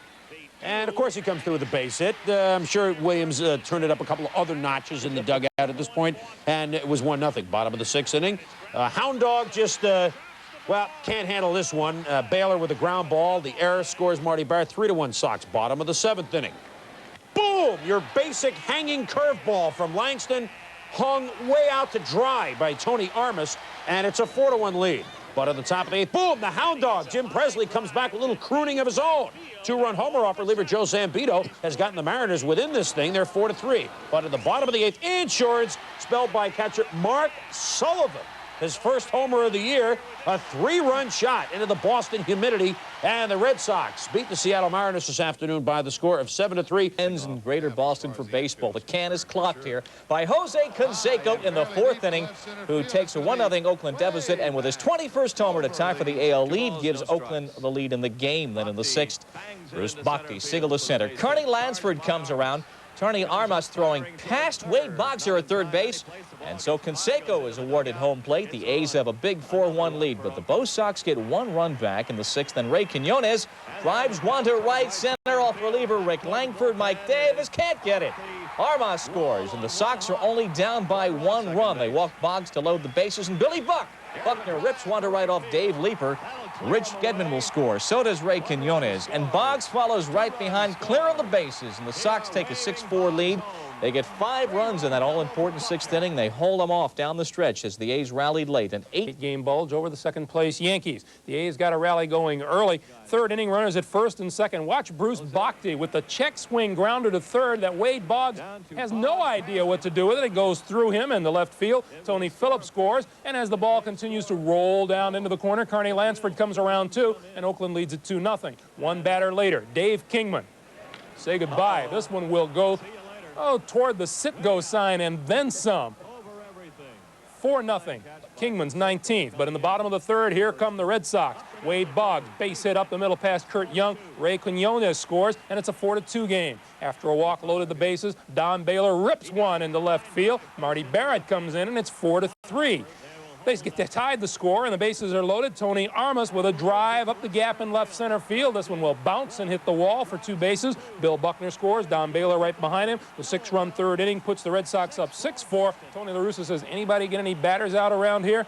And, of course, he comes through with a base hit. I'm sure Williams turned it up a couple of other notches in the dugout at this point, and it was 1-0, bottom of the sixth inning. Hound Dog just, well, can't handle this one. Baylor with a ground ball. The error scores Marty Barrett 3-1 Sox, bottom of the seventh inning. Boom! Your basic hanging curveball from Langston, hung way out to dry by Tony Armas, and it's a 4-1 lead. But at the top of the eighth, boom, the Hound Dog, Jim Presley, comes back with a little crooning of his own. Two-run homer off reliever Joe Zambito has gotten the Mariners within this thing. They're 4-3. But at the bottom of the eighth, insurance, spelled by catcher Mark Sullivan. His first homer of the year, a 3-run shot into the Boston humidity, and the Red Sox beat the Seattle Mariners this afternoon by the score of 7-3. Ends in Greater Boston for baseball. The can is clocked here by Jose Canseco in the fourth inning, who takes a 1-0 Oakland deficit, and with his 21st homer to tie for the AL lead, gives Oakland the lead in the game. Then in the sixth, Bruce Bhakti single to center. Kearney Lansford comes around. Tony Armas throwing past Wade Boggs here at third base. And so Canseco is awarded home plate. The A's have a big 4-1 lead, but the Bo Sox get 1 run back in the sixth. And Ray Quinones drives one to right center off reliever Rick Langford. Mike Davis can't get it. Armas scores, and the Sox are only down by 1 run. They walk Boggs to load the bases, and Billy Buckner rips one to right off Dave Leeper. Rich Gedman will score. So does Ray Quinones. And Boggs follows right behind, clearing the bases. And the Sox take a 6-4 lead. They get 5 runs in that all-important sixth inning. They hold them off down the stretch as the A's rallied late. An 8-game bulge over the second-place Yankees. The A's got a rally going early. Third inning runners at first and second. Watch Bruce Bhakti with the check swing grounder to third that Wade Boggs has no idea what to do with it. It goes through him in the left field. Tony Phillips scores, and as the ball continues to roll down into the corner, Kearney Lansford comes around too, and Oakland leads it 2-0. One batter later, Dave Kingman. Say goodbye. This one will go toward the sit-go sign and then some. 4-0. Kingman's 19th. But in the bottom of the third, here come the Red Sox. Wade Boggs, base hit up the middle past Kurt Young. Ray Quinones scores, and it's a 4-2 game. After a walk loaded the bases, Don Baylor rips one into left field. Marty Barrett comes in, and it's 4-3. They tied the score, and the bases are loaded. Tony Armas with a drive up the gap in left center field. This one will bounce and hit the wall for 2 bases. Bill Buckner scores. Don Baylor right behind him. The 6-run third inning puts the Red Sox up 6-4. Tony La Russa says, anybody get any batters out around here?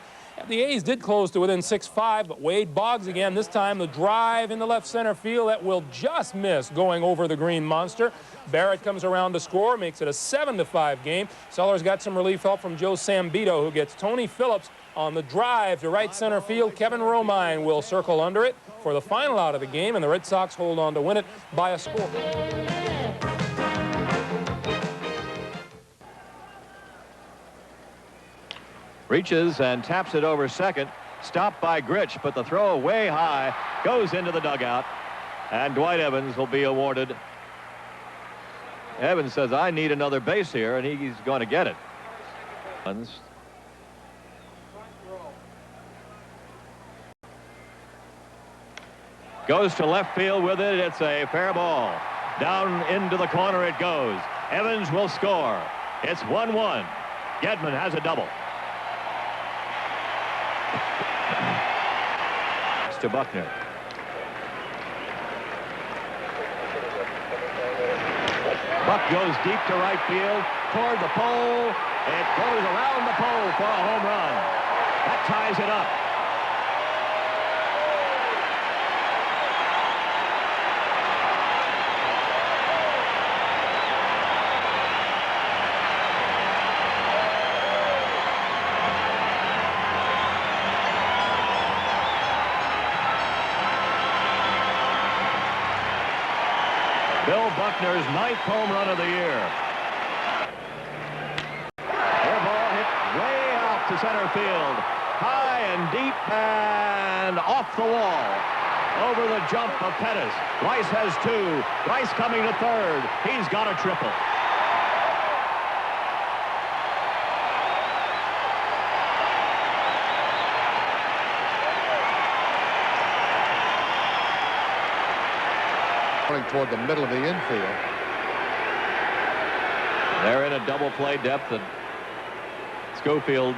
The A's did close to within 6-5, but Wade Boggs again, this time the drive in the left center field that will just miss going over the green monster. Barrett comes around to score, makes it a 7-5 game. Sellers got some relief help from Joe Zambito, who gets Tony Phillips on the drive to right center field. Kevin Romine will circle under it for the final out of the game, and the Red Sox hold on to win it by a score. Reaches and taps it over second. Stopped by Gritch, but the throw way high goes into the dugout, and Dwight Evans will be awarded. Evans says, I need another base here, and he's going to get it. Goes to left field with it. It's a fair ball. Down into the corner it goes. Evans will score. It's 1-1. Gedman has a double. To Buckner. Buck goes deep to right field, toward the pole. It goes around the pole for a home run. That ties it up. Bill Buckner's 9th home run of the year. Air ball hit way out to center field. High and deep and off the wall. Over the jump of Pettis. Rice has 2. Rice coming to third. He's got a triple. Toward the middle of the infield. They're in a double play depth, and Schofield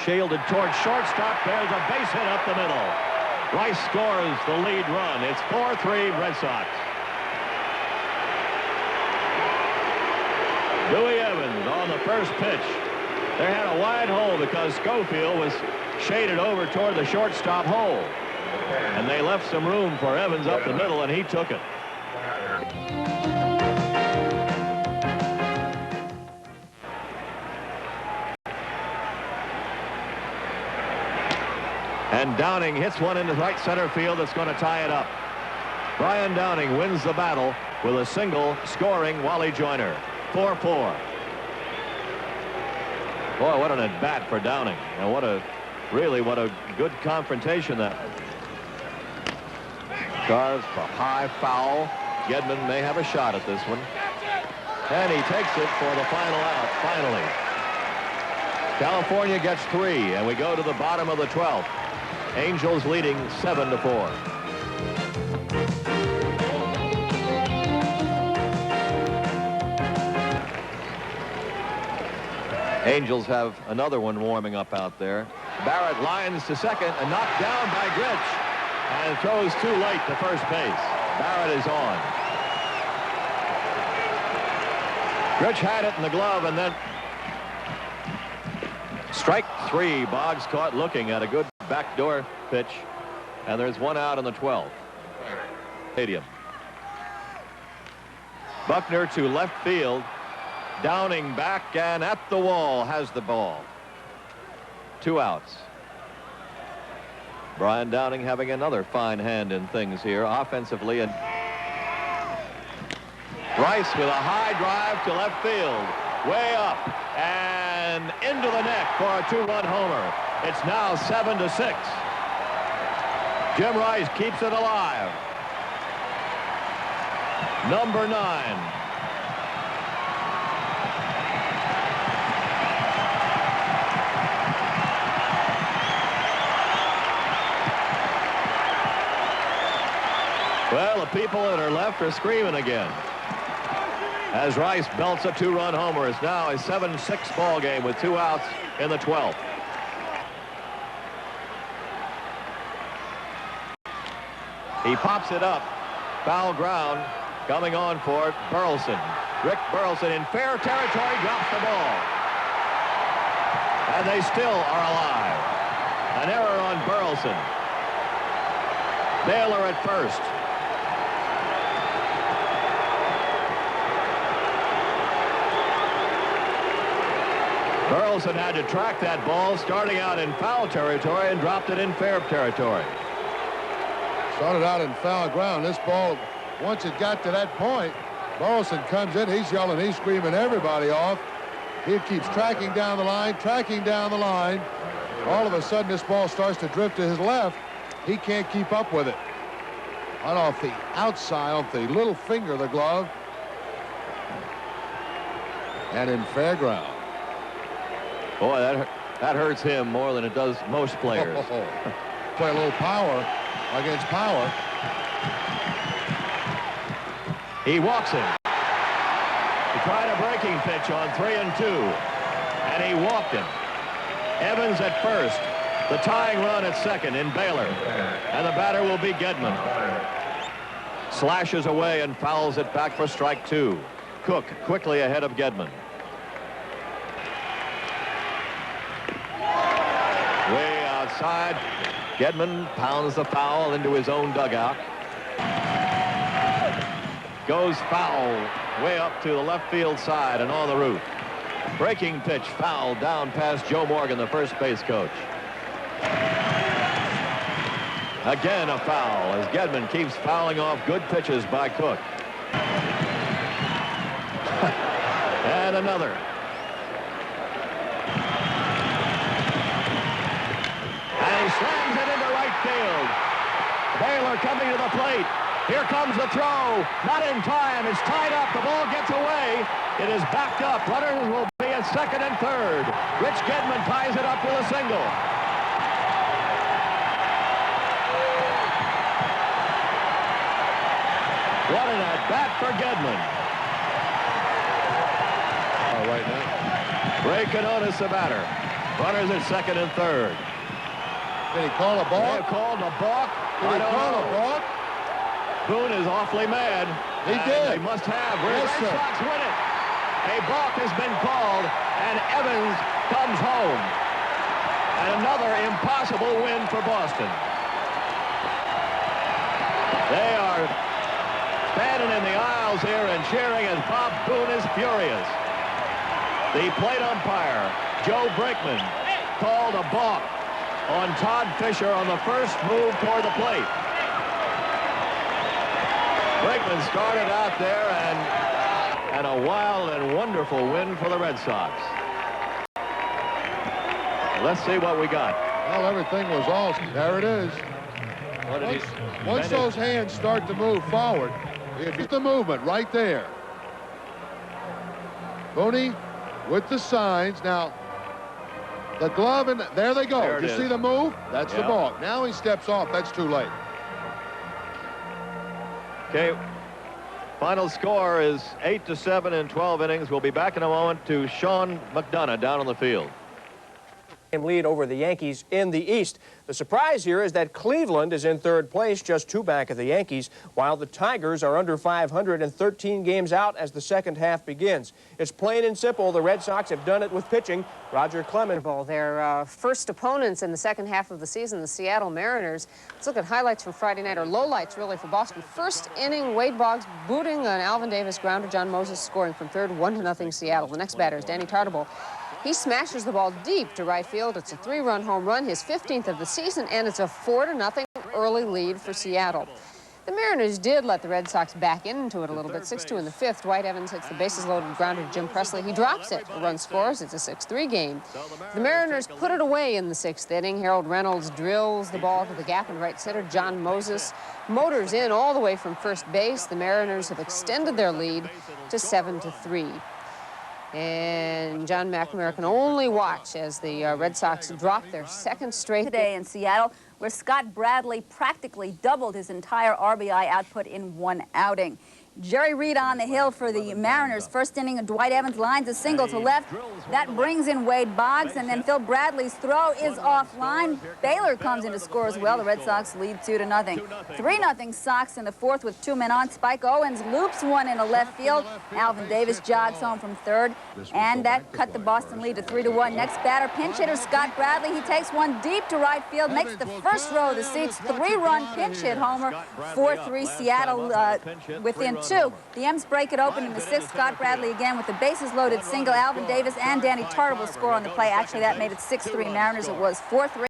shielded towards shortstop. There's a base hit up the middle. Rice scores the lead run. It's 4-3 Red Sox. Dewey Evans on the first pitch. They had a wide hole because Schofield was shaded over toward the shortstop hole. And they left some room for Evans up the middle, and he took it. And Downing hits one into right center field that's going to tie it up. Brian Downing wins the battle with a single, scoring Wally Joyner. 4-4. Boy, what an at-bat for Downing. And what a good confrontation that. Carves for high foul. Gedman may have a shot at this one. And he takes it for the final out, finally. California gets 3, and we go to the bottom of the 12th. Angels leading 7-4. Angels have another one warming up out there. Barrett lines to second and knocked down by Grich. And throws too late to first base. Barrett is on. Grich had it in the glove, and then strike 3. Boggs caught looking at a good backdoor pitch, and there's one out in the 12th. Stadium. Buckner to left field. Downing back and at the wall has the ball. 2 outs. Brian Downing having another fine hand in things here offensively, and Rice with a high drive to left field, way up and into the net for a 2-run homer. It's now 7-6. Jim Rice keeps it alive. Number 9. Well, the people that are left are screaming again. As Rice belts a 2-run homer, it's now a 7-6 ball game with 2 outs in the 12th. He pops it up. Foul ground. Coming on for it, Burleson. Rick Burleson in fair territory drops the ball. And they still are alive. An error on Burleson. Baylor at first. Burleson had to track that ball starting out in foul territory and dropped it in fair territory. Started out in foul ground. This ball, once it got to that point, Burleson comes in. He's yelling. He's screaming everybody off. He keeps tracking down the line, tracking down the line. All of a sudden, this ball starts to drift to his left. He can't keep up with it. And off the outside, off the little finger of the glove. And in fair ground. Boy, that hurts him more than it does most players. Play a little power against power. He walks him. He tried a breaking pitch on 3-2, and he walked him. Evans at first. The tying run at second in Baylor, and the batter will be Gedman. Slashes away and fouls it back for strike 2. Cook quickly ahead of Gedman. Way outside. Gedman pounds the foul into his own dugout. Goes foul way up to the left field side and on the roof. Breaking pitch foul down past Joe Morgan, the first base coach. Again a foul as Gedman keeps fouling off good pitches by Cook. another. And he slams it into right field. Baylor coming to the plate. Here comes the throw. Not in time. It's tied up. The ball gets away. It is backed up. Runners will be at second and third. Rich Gedman ties it up with a single. What an at-bat for Gedman. Oh, right now. Ray Quinones the batter. Runners at second and third. Did he call a balk? They called a balk. Did he call a balk? Boone is awfully mad. He did. They must have. Yes, Red sir. Sox win it. A balk has been called, and Evans comes home. And another impossible win for Boston. They are standing in the aisles here and cheering as Bob Boone is furious. The plate umpire, Joe Brinkman, called a balk on Todd Fisher on the first move toward the plate. Brinkman started out there and a wild and wonderful win for the Red Sox. Let's see what we got. Well, everything was all. There it is. What did Once those hands start to move forward, it's the movement right there. Booney with the signs. Now, the glove, and there they go. There it You is. see the move? That's the Yeah. balk. Now he steps off. That's too late. Okay. Final score is 8-7 in 12 innings. We'll be back in a moment to Sean McDonough down on the field. Lead over the Yankees in the East. The surprise here is that Cleveland is in third place, just 2 back of the Yankees, while the Tigers are under 500 and 13 games out as the second half begins. It's plain and simple. The Red Sox have done it with pitching. Roger Clemens. Their first opponents in the second half of the season, the Seattle Mariners. Let's look at highlights from Friday night, or lowlights really for Boston. First inning, Wade Boggs booting an Alvin Davis grounder. John Moses scoring from third, 1-0 Seattle. The next batter is Danny Tartabull. He smashes the ball deep to right field. It's a 3-run home run, his 15th of the season, and it's a 4-0 early lead for Seattle. The Mariners did let the Red Sox back into it a little bit. 6-2 in the fifth. Dwight Evans hits the bases-loaded grounder to Jim Presley. He drops it. A run scores. It's a 6-3 game. The Mariners put it away in the sixth inning. Harold Reynolds drills the ball to the gap in right center. John Moses motors in all the way from first base. The Mariners have extended their lead to 7-3. And John McNamara can only watch as the Red Sox drop their second straight. Today in Seattle, where Scott Bradley practically doubled his entire RBI output in one outing. Jerry Reed on the hill for the Mariners. First inning, Dwight Evans lines a single to left. That brings in Wade Boggs, and then Phil Bradley's throw is offline. Baylor comes in to score as well. The Red Sox lead 2-0. 3-0 Sox in the fourth with 2 men on. Spike Owens loops one into left field. Alvin Davis jogs home from third, and that cut the Boston lead to 3-1. Next batter, pinch hitter Scott Bradley. He takes one deep to right field, makes the first row of the seats. 3-run pinch hit homer. 4-3 Seattle within 2. The M's break it open in the sixth. Scott Bradley again with the bases loaded single. Alvin Davis and Danny Tartabull score on the play. Actually, that made it 6-3 Mariners. It was 4-3.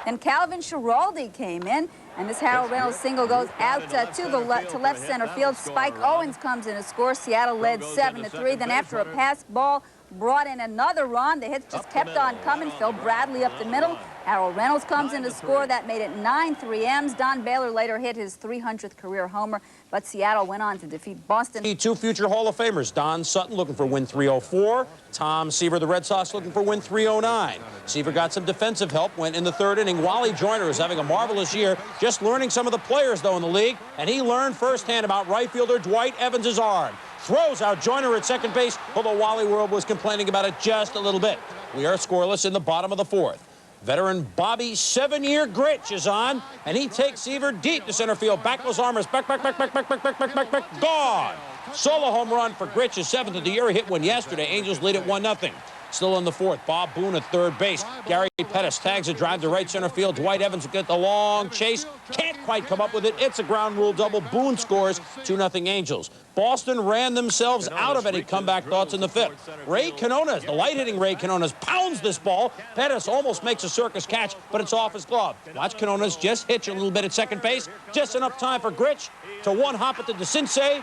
Then Calvin Schiraldi came in, and this Harold Reynolds single goes out to left center field. Spike Owens comes in to score. Seattle led 7-3. Then after a pass ball brought in another run, the hits just kept on coming. Phil Bradley up the middle. Harold Reynolds comes in to score. That made it 9-3 M's. Don Baylor later hit his 300th career homer, but Seattle went on to defeat Boston. 2 future Hall of Famers. Don Sutton looking for win 304. Tom Seaver, the Red Sox, looking for win 309. Seaver got some defensive help, went in the third inning. Wally Joyner is having a marvelous year, just learning some of the players, though, in the league, and he learned firsthand about right fielder Dwight Evans' arm. Throws out Joyner at second base, although Wally World was complaining about it just a little bit. We are scoreless in the bottom of the fourth. Veteran Bobby 7-year Gritch is on, and he takes Seaver deep to center field. Backless armors, back, gone. Solo home run for Gritch, his 7th of the year. He hit one yesterday. Angels lead at 1-0. Still in the fourth, Bob Boone at third base. Gary Pettis tags a drive to right center field. Dwight Evans will get the long chase. Can't quite come up with it. It's a ground rule double. Boone scores. 2-0 Angels. Boston ran themselves out of any comeback thoughts in the fifth. Ray Quinones, the light-hitting Ray Quinones, pounds this ball. Pettis almost makes a circus catch, but it's off his glove. Watch Quinones just hitch a little bit at second base. Just enough time for Gritch to one-hop it to DeCinces.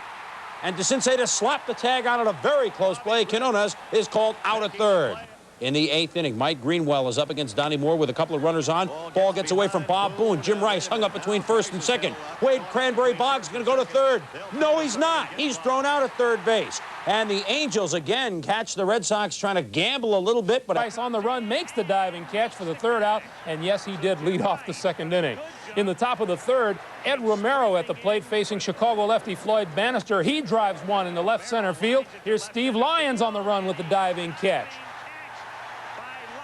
And DeCinces to slap the tag out at a very close play. Quinones is called out at third. In the 8th inning, Mike Greenwell is up against Donnie Moore with a couple of runners on. Ball gets away from Bob Boone. Jim Rice hung up between first and second. Wade Cranberry Boggs going to go to third. No, he's not. He's thrown out at third base. And the Angels again catch the Red Sox trying to gamble a little bit. But Rice on the run makes the diving catch for the third out. And yes, he did lead off the second inning. In the top of the third, Ed Romero at the plate facing Chicago lefty Floyd Bannister. He drives one in the left center field. Here's Steve Lyons on the run with the diving catch.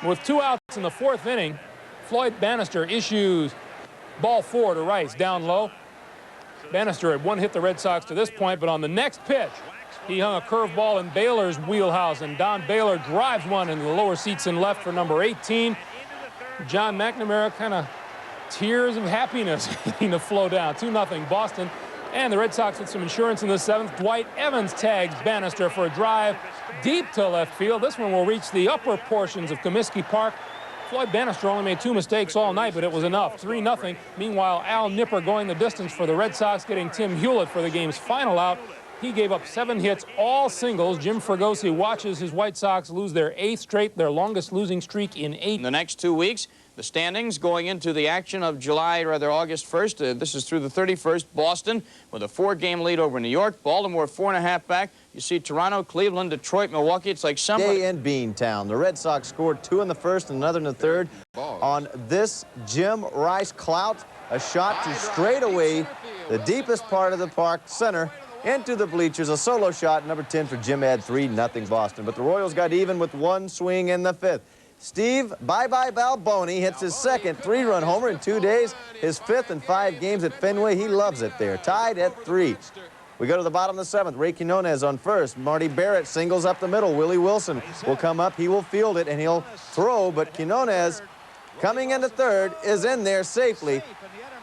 With 2 outs in the 4th inning, Floyd Bannister issues ball 4 to Rice down low. Bannister had one hit the Red Sox to this point, but on the next pitch, he hung a curveball in Baylor's wheelhouse, and Don Baylor drives one into the lower seats in left for number 18. John McNamara kind of tears of happiness beginning to flow down. 2-0 Boston. And the Red Sox with some insurance in the 7th. Dwight Evans tags Bannister for a drive deep to left field. This one will reach the upper portions of Comiskey Park. Floyd Bannister only made 2 mistakes all night, but it was enough. 3-0. Meanwhile, Al Nipper going the distance for the Red Sox, getting Tim Hewlett for the game's final out. He gave up 7 hits, all singles. Jim Fregosi watches his White Sox lose their 8th straight, their longest losing streak in 8. In the next 2 weeks, the standings going into the action of August 1st. This is through the 31st. Boston with a 4-game lead over New York. Baltimore 4.5 back. You see Toronto, Cleveland, Detroit, Milwaukee. It's like somebody... Day in Beantown. The Red Sox scored 2 in the 1st and another in the 3rd. On this Jim Rice clout, a shot to straightaway the deepest part of the park center into the bleachers. A solo shot, number 10 for Jim Ed, 3-0 Boston. But the Royals got even with 1 swing in the 5th. Steve Bye-Bye Balboni hits his 2nd 3-run homer in 2 days, his 5th in 5 games at Fenway. He loves it there, tied at 3. We go to the bottom of the 7th. Ray Quinones on first. Marty Barrett singles up the middle. Willie Wilson will come up. He will field it, and he'll throw, but Quinones coming into 3rd is in there safely.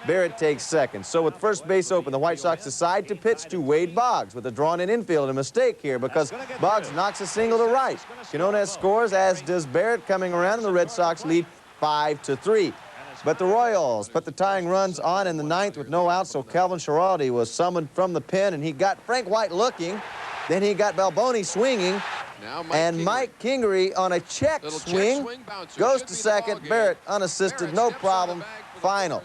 Barrett takes 2nd. So with first base open, the White Sox decide to pitch to Wade Boggs with a drawn-in infield. A mistake here because Boggs knocks a single to right. Quinones scores, as does Barrett coming around, and the Red Sox lead 5-3. But the Royals put the tying runs on in the 9th with no outs, so Calvin Schiraldi was summoned from the pen, and he got Frank White looking. Then he got Balboni swinging. And Mike Kingery on a check swing goes to 2nd. Barrett unassisted, no problem. Final.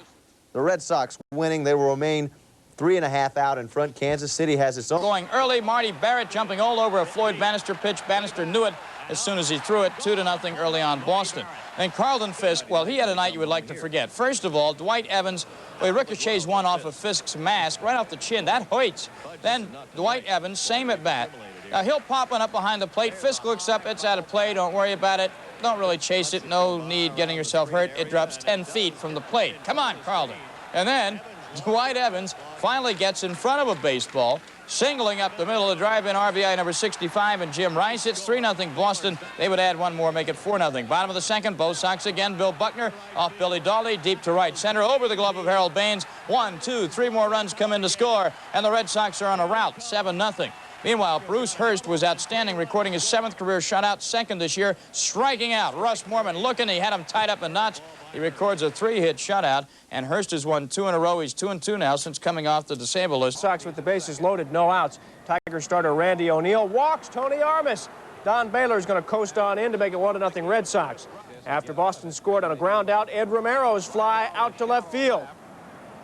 The Red Sox winning. They will remain 3.5 out in front. Kansas City has its own. Going early, Marty Barrett jumping all over a Floyd Bannister pitch. Bannister knew it as soon as he threw it. 2-0 early on Boston. And Carlton Fisk, well, he had a night you would like to forget. First of all, Dwight Evans, well, he ricochets one off of Fisk's mask right off the chin. That hurts. Then Dwight Evans, same at bat. Now he'll pop one up behind the plate. Fisk looks up, it's out of play. Don't worry about it. Don't really chase it. No need getting yourself hurt. It drops 10 feet from the plate. Come on, Carlton. And then Dwight Evans finally gets in front of a baseball, singling up the middle to drive in RBI number 65, and Jim Rice. It's 3-0 Boston. They would add one more, make it 4-0. Bottom of the 2nd, Bo Sox again. Bill Buckner off Billy Dawley, deep to right center, over the glove of Harold Baines. 1, 2, 3 more runs come in to score, and the Red Sox are on a rout, 7-0. Meanwhile, Bruce Hurst was outstanding, recording his 7th career shutout, 2nd this year, striking out. Russ Morman looking, he had him tied up in knots. He records a 3-hit shutout, and Hurst has won 2 in a row. He's 2-2 now since coming off the disabled list. Sox with the bases loaded, no outs. Tiger starter Randy O'Neill walks Tony Armas. Don Baylor is going to coast on in to make it 1-0 Red Sox. After Boston scored on a ground out, Ed Romero's fly out to left field.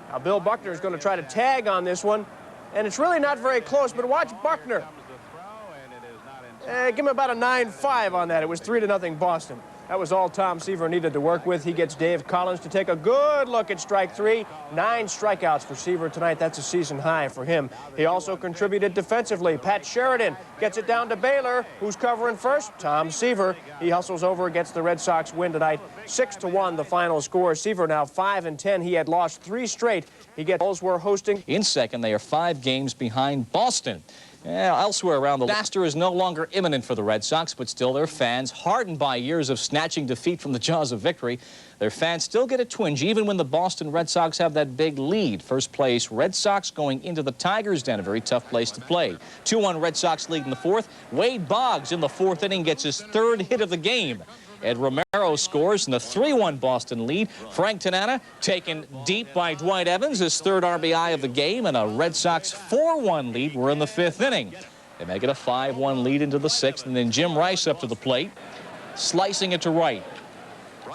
Now Bill Buckner is going to try to tag on this one, and it's really not very close, but watch Buckner. Give him about a 9-5 on that. It was 3-0 Boston. That was all Tom Seaver needed to work with. He gets Dave Collins to take a good look at strike 3. 9 strikeouts for Seaver tonight. That's a season high for him. He also contributed defensively. Pat Sheridan gets it down to Baylor, who's covering first. Tom Seaver. He hustles over, gets the Red Sox win tonight. 6-1 the final score. Seaver now 5-10. He had lost 3 straight. He gets Bulls were hosting. In second, they are 5 games behind Boston. Elsewhere around the disaster is no longer imminent for the Red Sox, but still their fans, hardened by years of snatching defeat from the jaws of victory, their fans still get a twinge even when the Boston Red Sox have that big lead. First place, Red Sox going into the Tigers' den, a very tough place to play. 2-1 Red Sox lead in the 4th. Wade Boggs in the 4th inning gets his 3rd hit of the game. Ed Romero scores in the 3-1 Boston lead. Frank Tanana taken deep by Dwight Evans, his third RBI of the game, and a Red Sox 4-1 lead. We're in the 5th inning. They make it a 5-1 lead into the 6th, and then Jim Rice up to the plate, slicing it to right.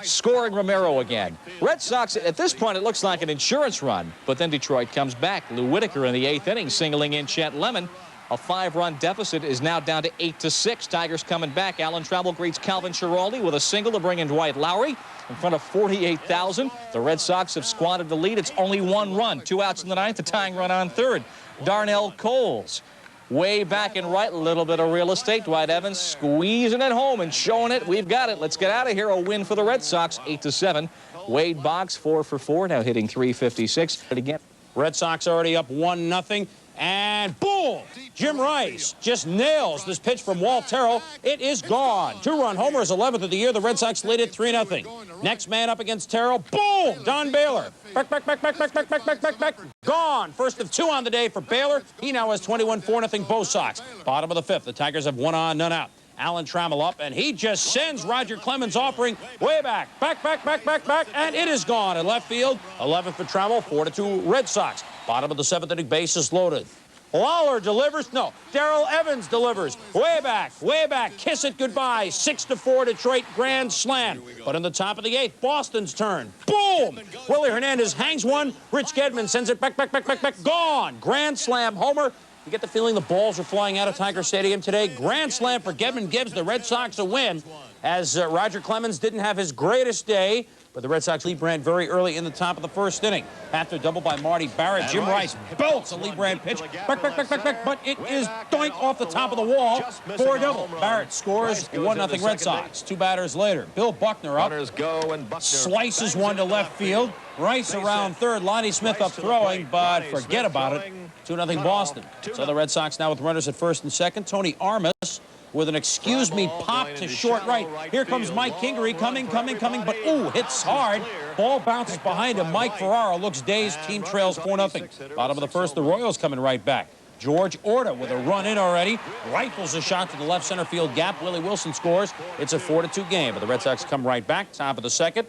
Scoring Romero again. Red Sox, at this point, it looks like an insurance run, but then Detroit comes back. Lou Whitaker in the 8th inning, singling in Chet Lemon. A 5-run deficit is now down to 8-6. Tigers coming back. Alan Trammell greets Calvin Schiraldi with a single to bring in Dwight Lowry in front of 48,000. The Red Sox have squandered the lead. It's only 1 run. 2 outs in the 9th. The tying run on 3rd. Darnell Coles way back and right. A little bit of real estate. Dwight Evans squeezing it home and showing it. We've got it. Let's get out of here. A win for the Red Sox, 8-7. Wade Boggs 4 for 4, now hitting .356. But again, Red Sox already up 1-0. And boom! Jim Rice just nails this pitch from Walt Terrell. It is gone. 2-run homer, his 11th of the year. The Red Sox lead it 3-0. Next man up against Terrell. Boom! Don Baylor. Back. Gone. First of 2 on the day for Baylor. He now has 21-4-0 Bo Sox. Bottom of the 5th. The Tigers have 1 on, none out. Alan Trammell up, and he just sends Roger Clemens offering way back. Back, and it is gone at left field. 11th for Trammell, 4-2 Red Sox. Bottom of the 7th inning, bases loaded. Lawler delivers. No, Darrell Evans delivers. Way back. Kiss it goodbye. 6-4 Detroit grand slam. But in the top of the 8th, Boston's turn. Boom! Willie Hernandez hangs one. Rich Gedman sends it back. Gone. Grand slam homer. You get the feeling the balls are flying out of Tiger Stadium today. Grand slam for Gedman gives the Red Sox a win, as Roger Clemens didn't have his greatest day. But the Red Sox lead Brand very early in the top of the 1st inning. After a double by Marty Barrett, Jim Rice belts a Lee Brand pitch. Back, but it is doink off the top of the wall for a double. Barrett scores 1-0 Red Sox. 2 batters later, Bill Buckner up, slices one to left field. Rice around 3rd, Lonnie Smith up throwing, but forget about it. 2-0 Boston. So the Red Sox now with runners at 1st and 2nd. Tony Armas with an excuse me pop to short right. Here comes Mike Kingery coming, but ooh, hits hard. Ball bounces behind him. Mike Ferraro looks dazed. Team trails 4-0. Bottom of the 1st, the Royals coming right back. George Orta with a run in already. Rifles a shot to the left center field gap. Willie Wilson scores. It's a 4-2 game, but the Red Sox come right back. Top of the 2nd.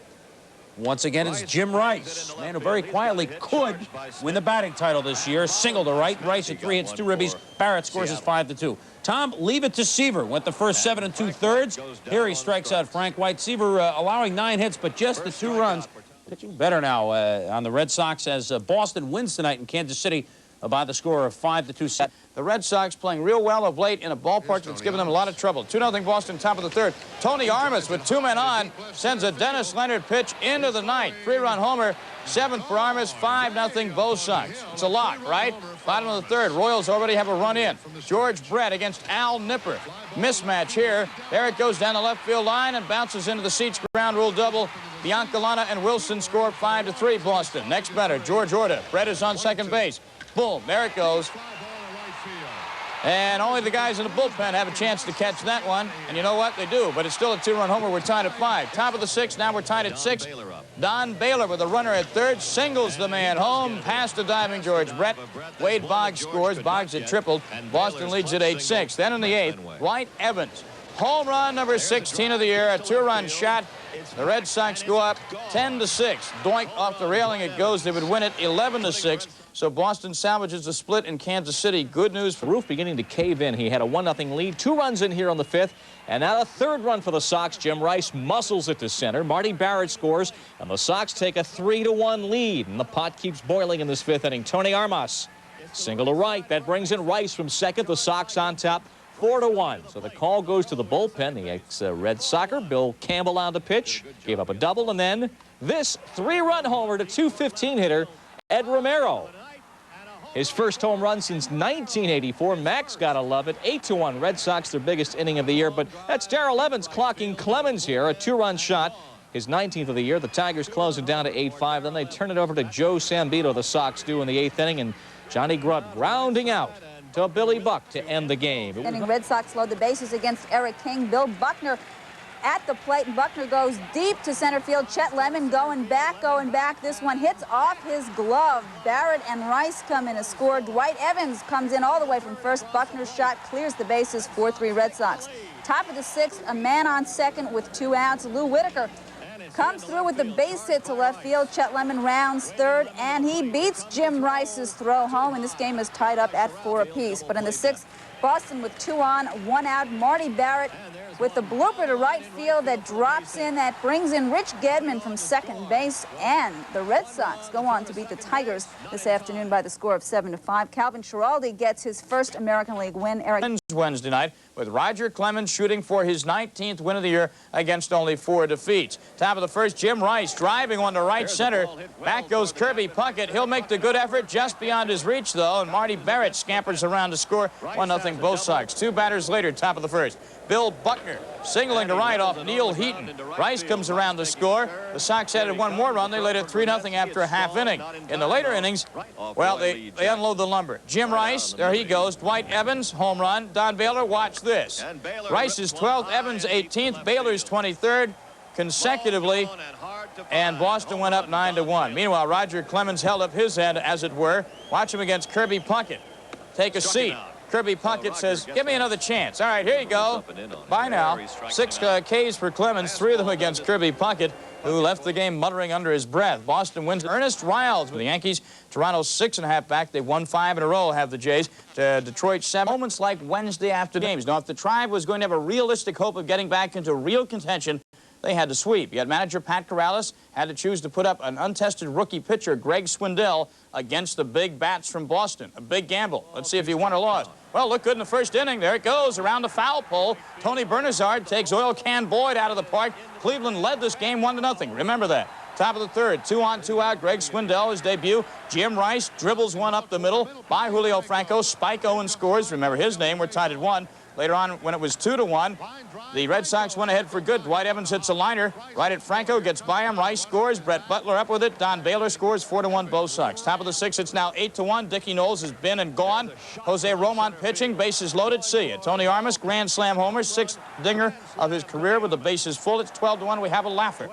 Once again, it's Jim Rice, man who very quietly could win the batting title this year. Single to right. Rice at 3 hits 2 ribbies. Barrett scores his 5-2. Tom, leave it to Seaver. Went the first 7 2/3. Here he strikes out Frank White. Seaver allowing 9 hits, but just the 2 runs. Pitching better now on the Red Sox as Boston wins tonight in Kansas City by the score of 5-2. The Red Sox playing real well of late in a ballpark that's given them a lot of trouble. 2-0 Boston, top of the 3rd. Tony Armas with 2 men on sends a Dennis Leonard pitch into the 9th. 3-run homer, 7th for Armas, 5-0 Bo Sox. It's a lock, right? Bottom of the 3rd. Royals already have a run in. George Brett against Al Nipper. Mismatch here. There it goes down the left field line and bounces into the seats. Ground rule double. Biancalana and Wilson score 5-3 Boston. Next batter, George Orta. Brett is on second base. Boom, there it goes. And only the guys in the bullpen have a chance to catch that one. And you know what? They do. But it's still a 2-run homer. We're tied at 5. Top of the 6th. Now we're tied at 6. Don Baylor with a runner at 3rd. Singles the man home. Past the diving George Brett. Wade Boggs scores. Boggs had tripled. Boston leads at 8-6. Then in the 8th, Dwight Evans. Home run number 16 of the year. A 2-run shot. The Red Sox go up 10-6. Doink off the railing it goes. They would win it 11-6. So Boston salvages the split in Kansas City. Good news for the roof beginning to cave in. He had a 1-0 lead. 2 runs in here on the 5th. And now a 3rd run for the Sox. Jim Rice muscles it to center. Marty Barrett scores. And the Sox take a 3-1 lead. And the pot keeps boiling in this 5th inning. Tony Armas, single to right. That brings in Rice from 2nd. The Sox on top. 4-1. So the call goes to the bullpen. The ex-Red Socker, Bill Campbell, on the pitch. Gave up a double. And then this 3-run homer to .215 hitter, Ed Romero. His first home run since 1984. Max got to love it. 8-1 Red Sox, their biggest inning of the year. But that's Darrell Evans clocking Clemens here. A 2-run shot. His 19th of the year. The Tigers close it down to 8-5. Then they turn it over to Joe Sambito. The Sox do in the 8th inning. And Johnny Grubb grounding out to Billy Buck to end the game. Red Sox load the bases against Eric King. Bill Buckner at the plate, and Buckner goes deep to center field. Chet Lemon going back. This one hits off his glove. Barrett and Rice come in to score. Dwight Evans comes in all the way from 1st. Buckner's shot clears the bases. 4-3 Red Sox. Top of the 6th, a man on second with 2 outs. Lou Whitaker comes through with the base hit to left field. Chet Lemon rounds third, and he beats Jim Rice's throw home, and this game is tied up at 4 apiece. But in the 6th, Boston with 2 on, 1 out. Marty Barrett with the blooper to right field that drops in, that brings in Rich Gedman from second base, and the Red Sox go on to beat the Tigers this afternoon by the score of 7-5. Calvin Schiraldi gets his first American League win. Wednesday night with Roger Clemens shooting for his 19th win of the year against only 4 defeats. Top of the first, Jim Rice driving one to right center. Back goes Kirby Puckett. He'll make the good effort just beyond his reach, though, and Marty Barrett scampers around to score. 1-0 both Sox. 2 batters later, top of the first. Bill Buckner singling to right off Neil Heaton. Rice comes around to score. The Sox added 1 more run. They led it 3-0 after a half inning. In the later innings, well, they unload the lumber. Jim Rice, there he goes. Dwight Evans, home run. Don Baylor, watch this. Rice's 12th, Evans 18th, Baylor's 23rd consecutively, and Boston went up 9-1. Meanwhile, Roger Clemens held up his end, as it were. Watch him against Kirby Puckett. Take a seat. Kirby Puckett says, give me another chance. All right, here you go. Bye now. 6 Ks for Clemens, 3 of them against Kirby Puckett, who left the game muttering under his breath. Boston wins. Ernest Riles with the Yankees. Toronto's 6.5 back. They won 5 in a row, have the Jays. To Detroit 7. Moments like Wednesday after games. Now, if the Tribe was going to have a realistic hope of getting back into real contention, they had to sweep. Yet manager Pat Corrales had to choose to put up an untested rookie pitcher, Greg Swindell, against the big bats from Boston. A big gamble. Let's see if he won or lost. Well, looked good in the first inning. There it goes around the foul pole. Tony Bernazard takes Oil Can Boyd out of the park. Cleveland led this game 1-0. Remember that. Top of the third, 2 on, 2 out. Greg Swindell, his debut. Jim Rice dribbles one up the middle by Julio Franco. Spike Owen scores. Remember his name. We're tied at 1. Later on, when it was 2-1, the Red Sox went ahead for good. Dwight Evans hits a liner. Right at Franco, gets by him. Rice scores. Brett Butler up with it. Don Baylor scores. 4-1 both Sox. Top of the 6th, it's now 8-1. Dickie Knowles has been and gone. Jose Román pitching. Bases loaded. See ya. Tony Armas, grand slam homer. 6th dinger of his career with the bases full. It's 12-1. We have a laugher.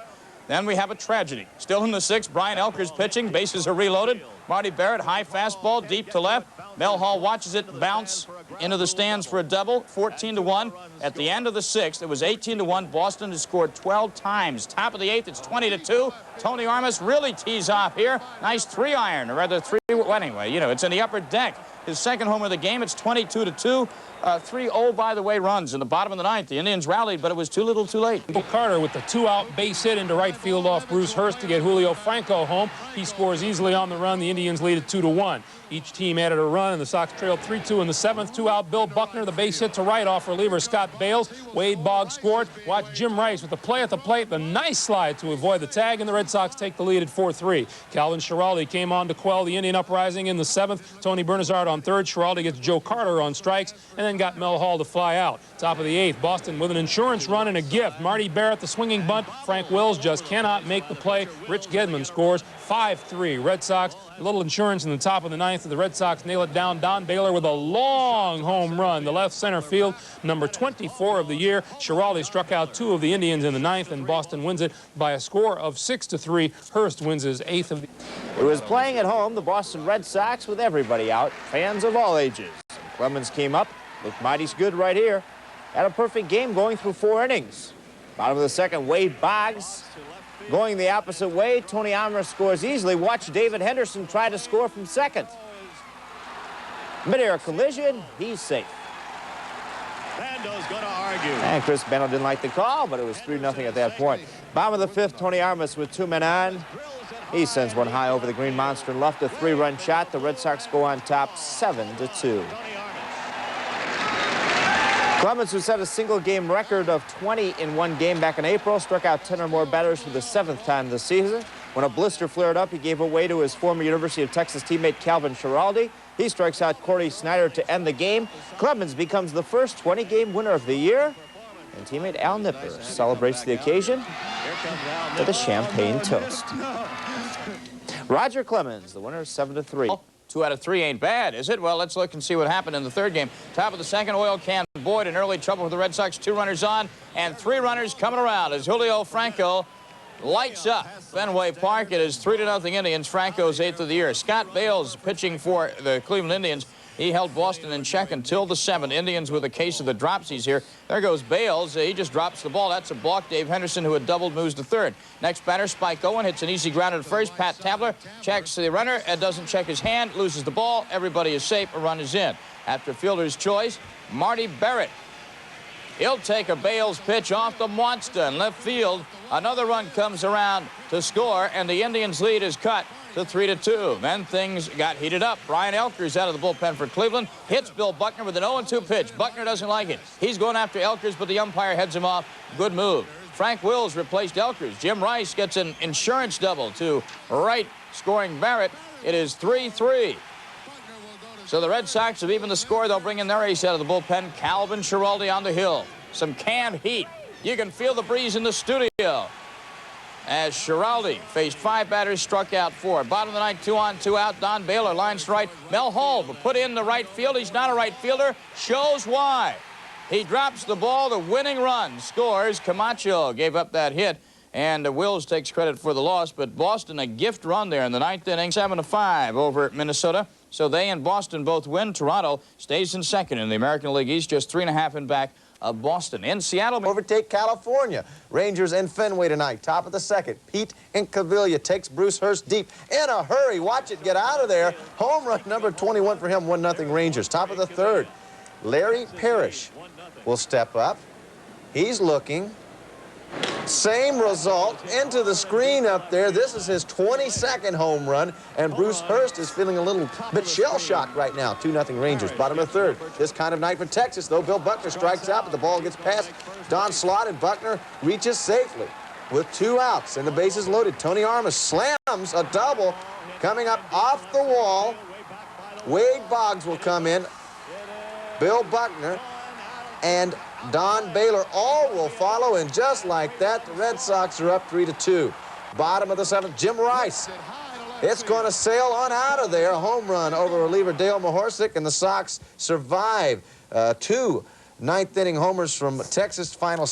Then we have a tragedy. Still in the 6th, Brian Elker's pitching. Bases are reloaded. Marty Barrett, high fastball, deep to left. Mel Hall watches it bounce into the stands for a double. 14-1. At the end of the 6th, it was 18-1. Boston has scored 12 times. Top of the 8th, it's 20-2. Tony Armas really tees off here. Nice 3-iron, or rather 3. Well, anyway, you know, it's in the upper deck. His second homer of the game. It's 22-2. 3-0, by the way, runs in the bottom of the 9th. The Indians rallied, but it was too little too late. Carter with the 2-out base hit into right field off Bruce Hurst to get Julio Franco home. He scores easily on the run. The Indians lead at 2-1. Each team added a run, and the Sox trailed 3-2 in the 7th. 2-out Bill Buckner, the base hit to right off reliever Scott Bales. Wade Boggs scored. Watch Jim Rice with the play at the plate, the nice slide to avoid the tag, and the Red Sox take the lead at 4-3. Calvin Schiraldi came on to quell the Indian uprising in the 7th. Tony Bernazard on third. Schiraldi gets Joe Carter on strikes, and then got Mel Hall to fly out. Top of the 8th, Boston with an insurance run and a gift. Marty Barrett, the swinging bunt. Frank Wills just cannot make the play. Rich Gedman scores. 5-3. Red Sox, a little insurance in the top of the 9th. The Red Sox nail it down. Don Baylor with a long home run. The left center field, number 24 of the year. Schiraldi struck out 2 of the Indians in the 9th, and Boston wins it by a score of 6-3. Hurst wins his 8th of the... It was playing at home, the Boston Red Sox, with everybody out, fans of all ages. Clemens came up, looked mighty good right here. Had a perfect game going through 4 innings. Bottom of the 2nd, Wade Boggs going the opposite way. Tony Armas scores easily. Watch David Henderson try to score from 2nd. Mid-air collision, he's safe. Bando's going to argue. And Chris Bando didn't like the call, but it was 3-0 at that point. Bottom of the 5th, Tony Armas with 2 men on. He sends one high over the green monster and left, a 3-run shot. The Red Sox go on top 7-2. Clemens, who set a single-game record of 20 in one game back in April, struck out 10 or more batters for the 7th time this season. When a blister flared up, he gave away to his former University of Texas teammate Calvin Schiraldi. He strikes out Corey Snyder to end the game. Clemens becomes the first 20-game winner of the year. And teammate Al Nipper celebrates the occasion with a champagne toast. Roger Clemens, the winner, 7-3. 2 out of 3 ain't bad, is it? Well, let's look and see what happened in the 3rd game. Top of the 2nd, Oil Can Boyd in early trouble with the Red Sox. 2 runners on and 3 runners coming around as Julio Franco lights up Fenway Park. It is 3-0 Indians. Franco's 8th of the year. Scott Bales pitching for the Cleveland Indians He held Boston in check until the 7th. Indians with a case of the dropsies here. There goes Bales. He just drops the ball. That's a balk. Dave Henderson, who had doubled, moves to third. Next batter, Spike Owen, hits an easy ground at first. Pat Tabler checks the runner and doesn't check his hand, loses the ball. Everybody is safe. A run is in. After fielder's choice, Marty Barrett. He'll take a Bales pitch off the monster in left field. Another run comes around to score, and the Indians' lead is cut to 3-2. Then things got heated up. Brian Elkers out of the bullpen for Cleveland. Hits Bill Buckner with an 0-2 pitch. Buckner doesn't like it. He's going after Elkers, but the umpire heads him off. Good move. Frank Wills replaced Elkers. Jim Rice gets an insurance double to right, scoring Barrett. It is 3-3. So the Red Sox have even the score. They'll bring in their ace out of the bullpen, Calvin Schiraldi on the hill. Some canned heat. You can feel the breeze in the studio. As Schiraldi faced 5 batters, struck out 4. Bottom of the ninth, 2 on, 2 out. Don Baylor lines to right. Mel Hall put in the right field. He's not a right fielder. Shows why. He drops the ball. The winning run scores. Camacho gave up that hit. And Wills takes credit for the loss. But Boston, a gift run there in the 9th inning. 7-5 over Minnesota. So they and Boston both win. Toronto stays in second in the American League East, just 3.5 in back of Boston. In Seattle, overtake California. Rangers in Fenway tonight. Top of the 2nd. Pete Incaviglia takes Bruce Hurst deep in a hurry. Watch it get out of there. Home run number 21 for him. 1-0 Rangers. Top of the 3rd. Larry Parrish will step up. He's looking. Same result into the screen up there. This is his 22nd home run, and Bruce Hurst is feeling a little bit shell-shocked right now. 2-0 Rangers. Bottom of the 3rd. This kind of night for Texas, though. Bill Buckner strikes out, but the ball gets past Don Slott, and Buckner reaches safely with 2 outs, and the bases loaded. Tony Armas slams a double coming up off the wall. Wade Boggs will come in. Bill Buckner and Don Baylor all will follow, and just like that, the Red Sox are up 3-2. Bottom of the 7th, Jim Rice. It's going to sail on out of there. A home run over reliever Dale Mahorsic, and the Sox survive 2 ninth-inning homers from Texas final.